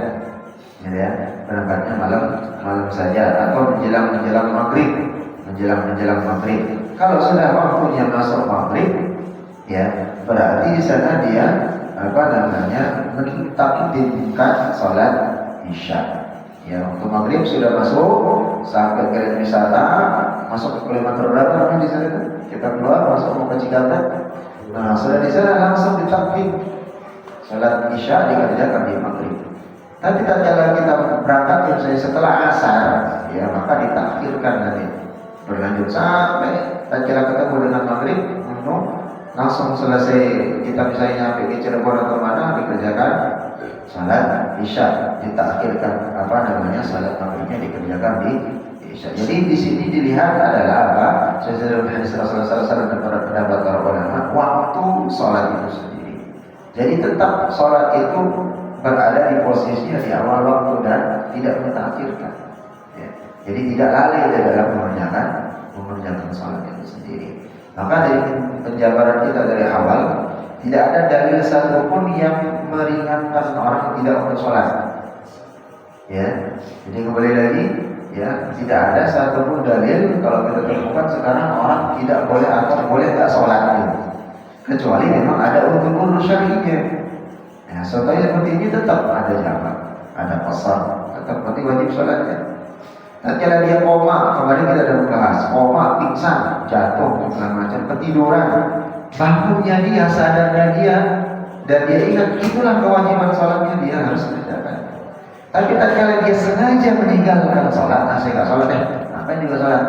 ya, berangkatnya malam saja atau menjelang maghrib. Kalau sudah waktunya masuk maghrib, ya, berarti di sana dia mentakdimkan salat isya. Ya, waktu maghrib sudah masuk sampai ke wisata, masuk ke kilometer berapa di sana? Kita keluar masuk mau ke Cikarang. Nah, sudah di sana langsung ditakdim salat isya dikerjakan di maghrib. Tapi tatkala kita berangkat misalnya setelah asar, ya, maka ditakhirkan nanti berlanjut sampai tatkala ketemu dengan maghrib, langsung selesai kita misalnya sampai ke Cirebon atau mana, dikerjakan salat isya, ditakhirkan salat maghribnya dikerjakan di isya. Jadi di sini dilihat adalah apa? Sesuai dengan hadis Rasulullah SAW dan para pendapat para ulama, waktu salat itu sendiri. Jadi tetap salat itu berada di posisinya di awal waktu dan tidak mentakhirkan. Ya. Jadi tidak lalai dalam mengerjakan salat itu sendiri. Maka dari penjabaran kita dari awal, tidak ada dalil satupun yang meringankan orang tidak untuk sholat. Ya, jadi kembali lagi, ya, tidak ada satupun dalil kalau kita temukan sekarang orang tidak boleh atau boleh tak sholat, gitu. Kecuali memang ada unsur syar'inya. Ya, contohnya seperti ini tetap ada jamak, ada qasar, tetap berarti wajib sholatnya. Tatkala dia koma, kemarin kita sudah membahas, koma, pingsan, jatuh, segala macam, ketiduran, bangunnya dia, sadarnya dia, dan dia ingat itulah kewajiban sholatnya, dia harus kerjakan. Tapi tatkala dia sengaja meninggalkan sholat, saya nggak sholat deh, ngapain juga sholat?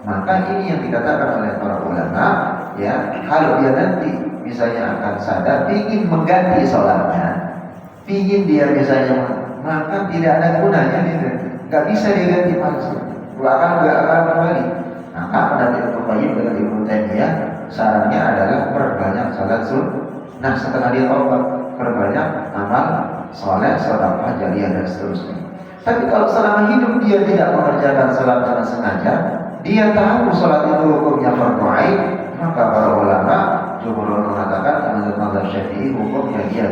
Maka ini yang dikatakan oleh para ulama, ya, kalau dia nanti misalnya akan sadar, ingin mengganti sholatnya, ingin dia misalnya, maka tidak ada gunanya dia. Gak bisa diganti palsu, gak akan kembali. Maka pendapat Al-Qayyim dengan Ibnu Taimiyah sarannya adalah perbanyak salat sunnah setelah dia taubat, perbanyak amal saleh, sedekah jariyah dan seterusnya. Tapi kalau selama hidup dia tidak mengerjakan salat dengan sengaja, dia tahu salat itu hukumnya fardu ain, maka para ulama jumhur mengatakan mazhab Syafi'i hukumnya dia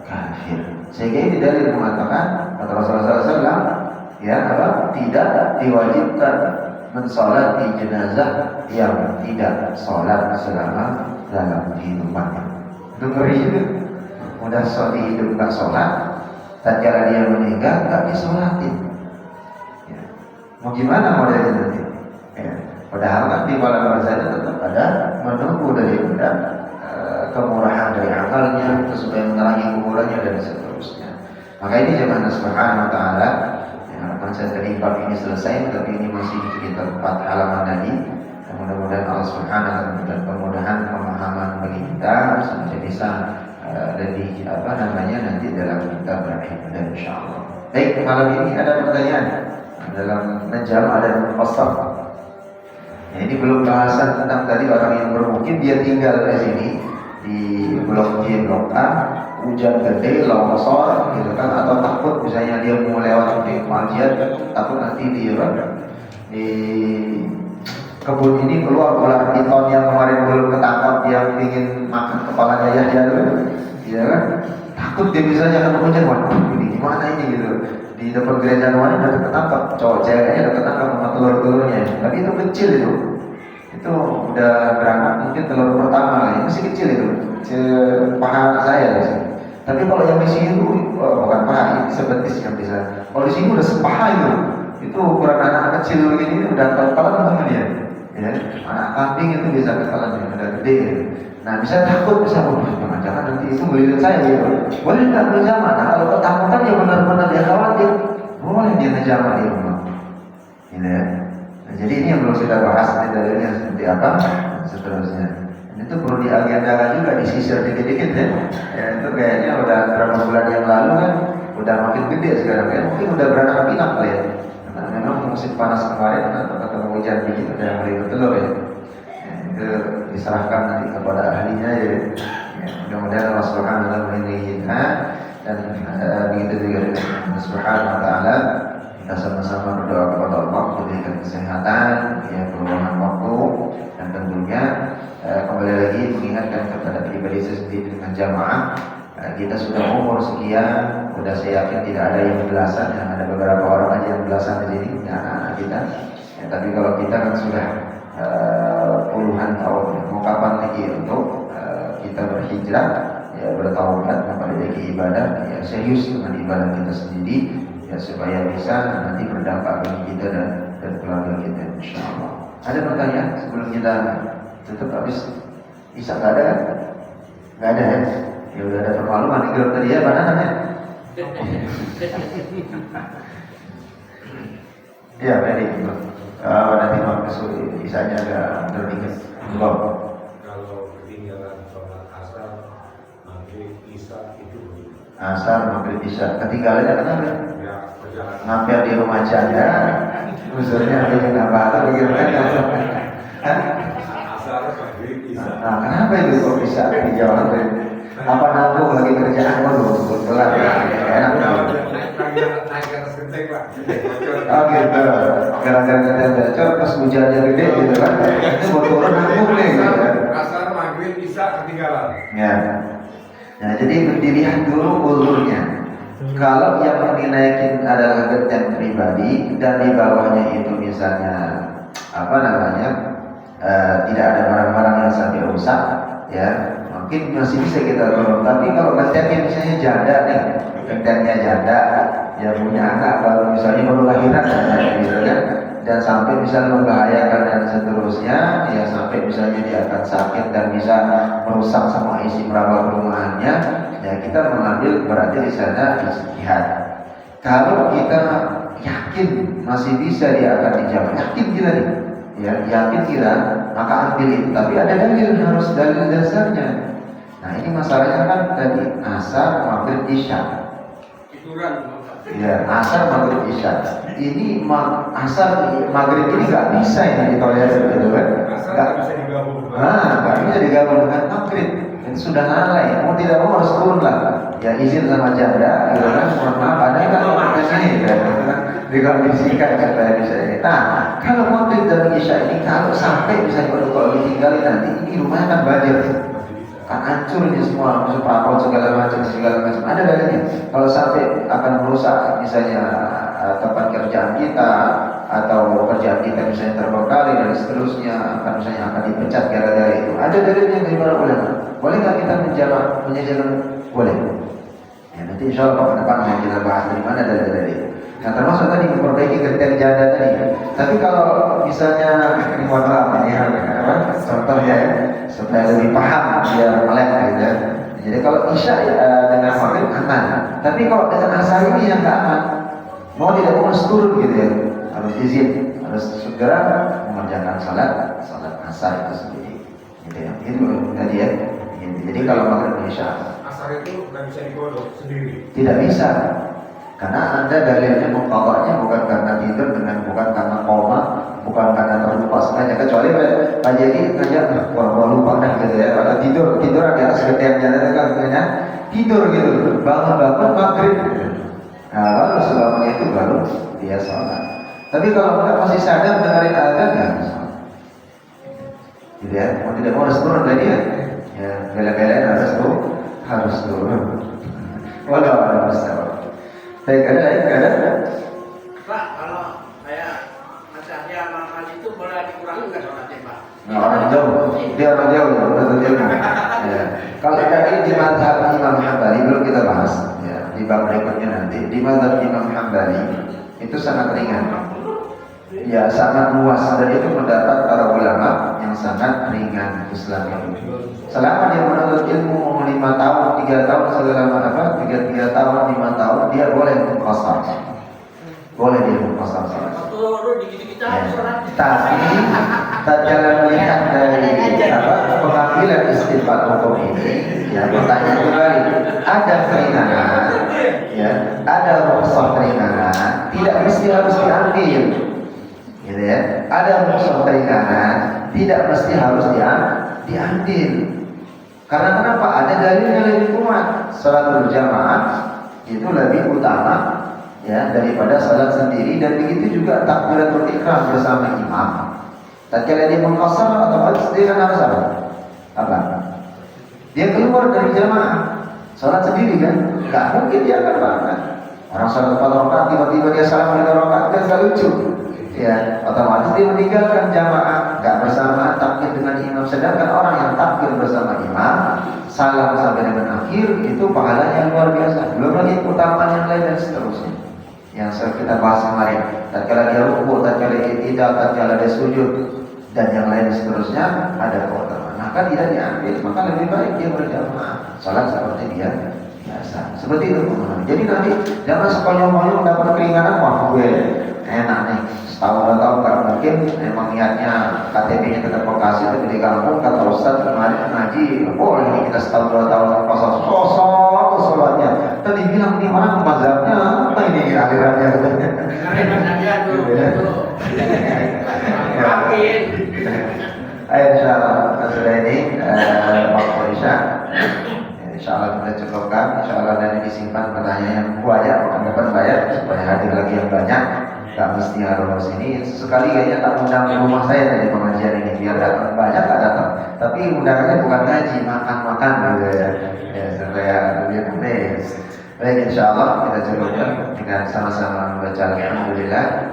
kafir. Sehingga ini dalil mengatakan kata Rasulullah SAW, ya apa? Tidak diwajibkan mensolati jenazah yang tidak sholat selama dalam kehidupannya. Itu ngeri juga. Udah hidup nggak sholat, tatkala dia meninggal nggak disolatin. Ya. Mau gimana modelnya nanti? Ya. Padahal nanti malam barzah tetap ada menunggu daripada kemurahan dari amalnya, itu supaya menerangi kuburannya dan seterusnya. Maka ini jemaah subhanahu wa ta'ala, harapan saya tadi bab ini selesai, tapi ini masih sekitar 4 halaman lagi. Mudah-mudahan Allah subhanahu wa ta'ala memberikan kemudahan pemahaman bagi kita supaya bisa lebih nanti dalam kita beribadah insyaallah. Baik, malam ini ada pertanyaan dalam menjawab ada mufassal. Ya, ini belum bahasan tentang tadi orang yang bermukim dia tinggal di sini di blok J, blok A, hujan gede, longsor, gitu kan, atau takut misalnya dia mau lewat di Maljian, takut nanti di kebun ini keluar ular piton yang kemarin belum ketangkap yang ingin makan kepalanya Yahya dulu, ya kan? Takut dia misalnya kalau hujan, waduh ini gimana ini gitu. Di depan gereja kemarin udah ketangkap, cowok ceweknya udah ketangkap sama telur-telurnya, tapi itu kecil itu udah berangkat mungkin telur pertama lah, masih kecil itu, paha saya di sini. Tapi kalau yang di sini itu bukan paha, ini sebetis yang bisa. Kalau di sini udah sepaha itu ukuran anak kecil begini udah ketelan teman dia. Ya, anak kambing itu bisa ketelan yang udah gede. Nah, bisa takut, bisa jangan-jangan nanti itu melihat saya gitu. Boleh nggak berjamaah? Nah, kalau ketakutan ya benar-benar dia khawatir, boleh dia ngejamaah di rumah. Gitu ya. Nah, jadi ini yang belum kita bahas dalilnya seperti apa, seterusnya. Itu perlu diagendakan juga, disisir dikit-dikit ya. Ya itu kayaknya udah berapa bulan yang lalu kan, udah makin gede sekarang ya. Mungkin udah beranak pinak lah ya. Karena memang musim panas kemarin atau ketemu hujan dikit udah mulai bertelur ya. Itu diserahkan nanti kepada ahlinya ya. Mudah-mudahan Allah Subhanahu wa taala melindungi kita dan begitu juga dengan Subhanahu wa taala. Kita sama-sama berdoa kepada Allah memberikan kesehatan, ya peluangan waktu, dan tentunya kembali lagi mengingatkan kepada pribadi saya sendiri dengan jamaah. Kita sudah umur sekian, sudah saya yakin tidak ada yang belasan, yang ada beberapa orang aja yang belasan di sini, anak-anak kita. Ya, tapi kalau kita kan sudah puluhan tahun, ya, mau kapan lagi untuk kita berhijrah, ya bertaubat, memperbaiki ibadah, ya serius dengan ibadah kita sendiri. Ya, supaya bisa nanti berdampak bagi kita dan keluarga kita insyaallah. Ada pertanyaan sebelum kita tutup habis? Bisa nggak ada kan? Nggak ada ya? Ya udah ada permaluman di grup tadi ya, mana namanya? Ya, Mary. Nanti mau isanya agak terdikit. Kalau ketinggalan sholat asar, maghrib, isya itu asar, maghrib, isya ketinggalannya kenapa? perjalanan Mampir di rumah janda, usulnya ingin apa bagaimana? asar, maghrib, isya. Nah, kenapa itu kok bisa dijawab? Apa nabung lagi kerjaan waduh kebetulan enak. Naik ke atas genteng Pak. Oh gitu, gara-gara kita bocor pas hujannya gede gitu kan, itu mau turun nabung nih gitu kan. Asar, maghrib, isya ketinggalan. Ya, nah jadi dilihat dulu ulurnya. Kalau yang dinaikin adalah genteng pribadi dan di bawahnya itu misalnya tidak ada barang-barang yang sampai rusak, ya mungkin masih bisa kita tolong. Tapi kalau gentengnya misalnya janda nih, gentengnya janda, ya punya anak baru misalnya baru lahiran gitu kan, dan sampai misalnya membahayakan dan seterusnya, ya sampai misalnya dia akan sakit dan bisa merusak semua isi perawat rumahannya, ya kita mengambil berarti di sana ijtihad. Kalau kita yakin masih bisa dia akan dijawab, yakin kita nih, ya yakin kita, maka ambil itu. Tapi ada dalil, harus dalil dasarnya. Nah ini masalahnya kan tadi asar, maghrib, isya. Ya, asar, maghrib, isya. Ini asar, maghrib ini nggak bisa ini ditolerir gitu kan? Nggak bisa digabung. Nggak bisa digabung dengan maghrib. Itu sudah lalai. Mau tidak mau harus turun lah. ya izin sama janda, gitu kan, mohon maaf ada nggak ke sini, dikondisikan supaya bisa ini. Nah, kalau maghrib dan isya ini kalau sampai misalnya kalau ditinggalin nanti ini rumahnya kan banjir, kan hancur ini semua, supapon segala macam ada dalilnya. Kalau sampai akan merusak misalnya tempat kerjaan kita atau kerjaan kita misalnya terbengkalai dan seterusnya, akan misalnya akan dipecat gara-gara itu. Ada dalilnya dari para ulama. Boleh nggak kita menjalankan? Boleh. Ya, nanti insya Allah ke depan mau kita bahas dari mana dalil-dalil. Nah, termasuk tadi memperbaiki kriteria janda tadi. Tapi kalau misalnya ini mohon maaf ini apa? Contohnya ya, supaya lebih paham biar melek gitu ya. Jadi kalau isya dengan maghrib aman. Tapi kalau dengan asar ini yang nggak aman, mau tidak mau harus turun gitu ya, harus izin, harus segera mengerjakan salat asar itu sendiri. Gitu ya. Itu tadi ya. Jadi kalau maghrib isya Asar itu nggak bisa digodok sendiri. tidak bisa. Karena Anda dalilnya mengqadanya bukan karena tidur bukan karena koma, bukan karena terlupa sengaja, kecuali Pak Jadi ngajak wah lupa dah gitu ya. Kalau tidur di atas getian jalan kan sengaja tidur gitu. Bangun maghrib. Nah, lalu selama itu baru dia sholat. Tapi kalau Anda masih sadar dengerin adzan ya gitu ya. Mau tidak mau harus turun lagi ya. Ya, bela-belain harus turun. Walau baik, ada. Pak, kalau kayak macamnya makan itu boleh dikurangi nggak sholatnya, Pak? Nah, orang jauh, dia orang jauh, betul jauh. Ya. Kalau tadi di mazhab Imam Hambali belum kita bahas, ya, di bab berikutnya nanti. Di mazhab Imam Hambali itu sangat ringan, ya sangat luas, dan itu mendapat para ulama yang sangat ringan Islam itu. Selama dia menuntut ilmu 5 tahun, 3 tahun, selama 3 tahun, 5 tahun, dia boleh mengqasar. Boleh dia mengqasar salat. Waktu dikit-dikit aja sholatnya. Tapi tatkala melihat dari pengambilan istinbat hukum ini, ya pertanyaan kembali, ada keringanan, ya, ada rukhsah keringanan, tidak mesti harus diambil, gitu ya. Ada rukhsah keringanan, tidak mesti harus diambil. Karena kenapa? Ada dalil yang lebih kuat. Salat berjamaah itu lebih utama ya daripada salat sendiri, dan begitu juga takbiratul ihram bersama imam. Tatkala dia mengqasar otomatis dia kan harus apa? Dia keluar dari jamaah. Salat sendiri kan? Enggak mungkin dia akan bangun. Orang salat 4 rakaat tiba-tiba dia salam 3 rakaat, kan enggak lucu. Ya, otomatis dia meninggalkan jamaah, enggak bersama takbir dengan imam. Sedangkan orang yang takbir bersama imam, salam sampai dengan akhir, itu pahalanya yang luar biasa. Belum lagi keutamaan yang lain dan seterusnya. Yang kita bahas kemarin, tatkala dia rukuk, tatkala dia tidak, tatkala dia sujud, dan yang lain seterusnya ada keutamaan. Maka tidak diambil, maka lebih baik dia berjamaah, salat seperti dia biasa. Seperti itu. Jadi nanti jangan sekonyong-konyong dapat keringanan, wah gue enak nih. Setahun 2 tahun kan mungkin memang niatnya KTP-nya tetap Bekasi, tapi di kampung kata Ustaz kemarin ngaji, oh ini kita setahun 2 tahun kosong sholatnya. Tadi bilang nih orang mazhabnya apa ini alirannya katanya. Dengerin mazhabnya dulu. Makin. Ayo insyaallah setelah ini waktu isya. Insyaallah kita cukupkan. Insyaallah nanti disimpan pertanyaan yang banyak, akan dapat bayar supaya hadir lagi yang banyak. Gak mesti harus ini. Sesekali kayaknya tak undang di rumah saya dari pengajian ini biar datang banyak, tak datang. Tapi undangannya bukan ngaji, makan gitu ya. Ya supaya lebih manis. Baik, insyaallah kita cukupkan dengan sama-sama membaca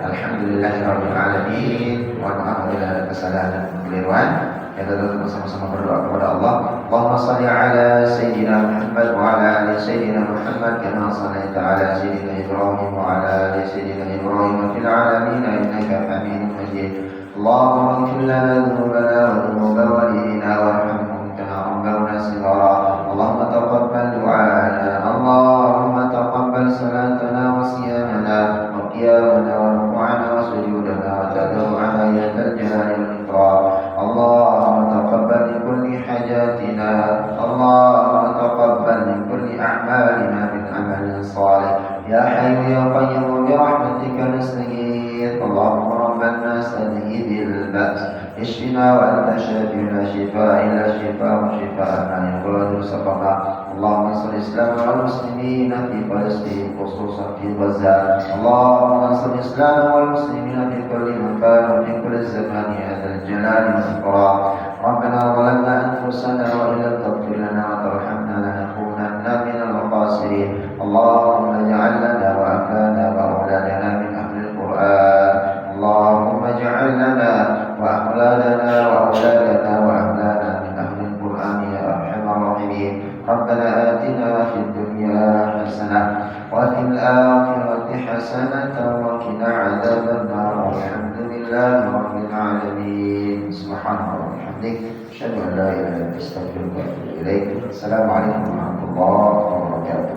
Alhamdulillahirabbil alamin wa alhamdulillah kesalahan dan kekeliruan. Kita tetap sama-sama berdoa kepada Allah. Allahumma shalli ala sayyidina Muhammad wa ala ali sayyidina Muhammad kama shallaita ala sayyidina Ibrahim wa ala ali sayyidina Ibrahim fil alamin innaka Hamidum Majid. Allahumma ighfir lana dhunubana wa dhunuba walidina warhamhum kama rabbawna shighara. Allahumma taqabbal du'ana. Allahumma taqabbal salatana wa siyamana wa qiyamana wa ruku'ana wa sujudana wa tadarru'ana ya dzal jalali wal ikram. اللهم تقبل من كل حاجاتنا اللهم تقبل من كل أعمالنا من عمل صالح يا حي يا قيوم برحمتك نستغيث اللهم رب الناس أذهب البأس اشفنا وأنت شافي لا شفاء إلا شفاء وشفاء ما يغادر سقما اللهم انصر الإسلام والمسلمين في فلسطين خصوصا في غزة. اللهم انصر الإسلام والمسلمين في كل مكان وفي كل زمان يا ذا الجلال والإكرام. ربنا ظلمنا أنفسنا وإن لم تغفر لنا وترحمنا لنكونن من الخاسرين. اللهم اجعل لنا وأبنانا وأولادنا من أهل القرآن. اللهم اجعل لنا وأولادنا وأولادنا وأهلنا من أهل القرآن يا أرحم الراحمين. ربنا آتنا في الدنيا حسنة وفي الآخرة حسنة وقنا عذاب النار والحمد لله رب العالمين. سبحان الله وبحمدك أشهد أن لا إله إلا أنت أستغفرك وأتوب إليك. السلام عليكم ورحمة الله وبركاته.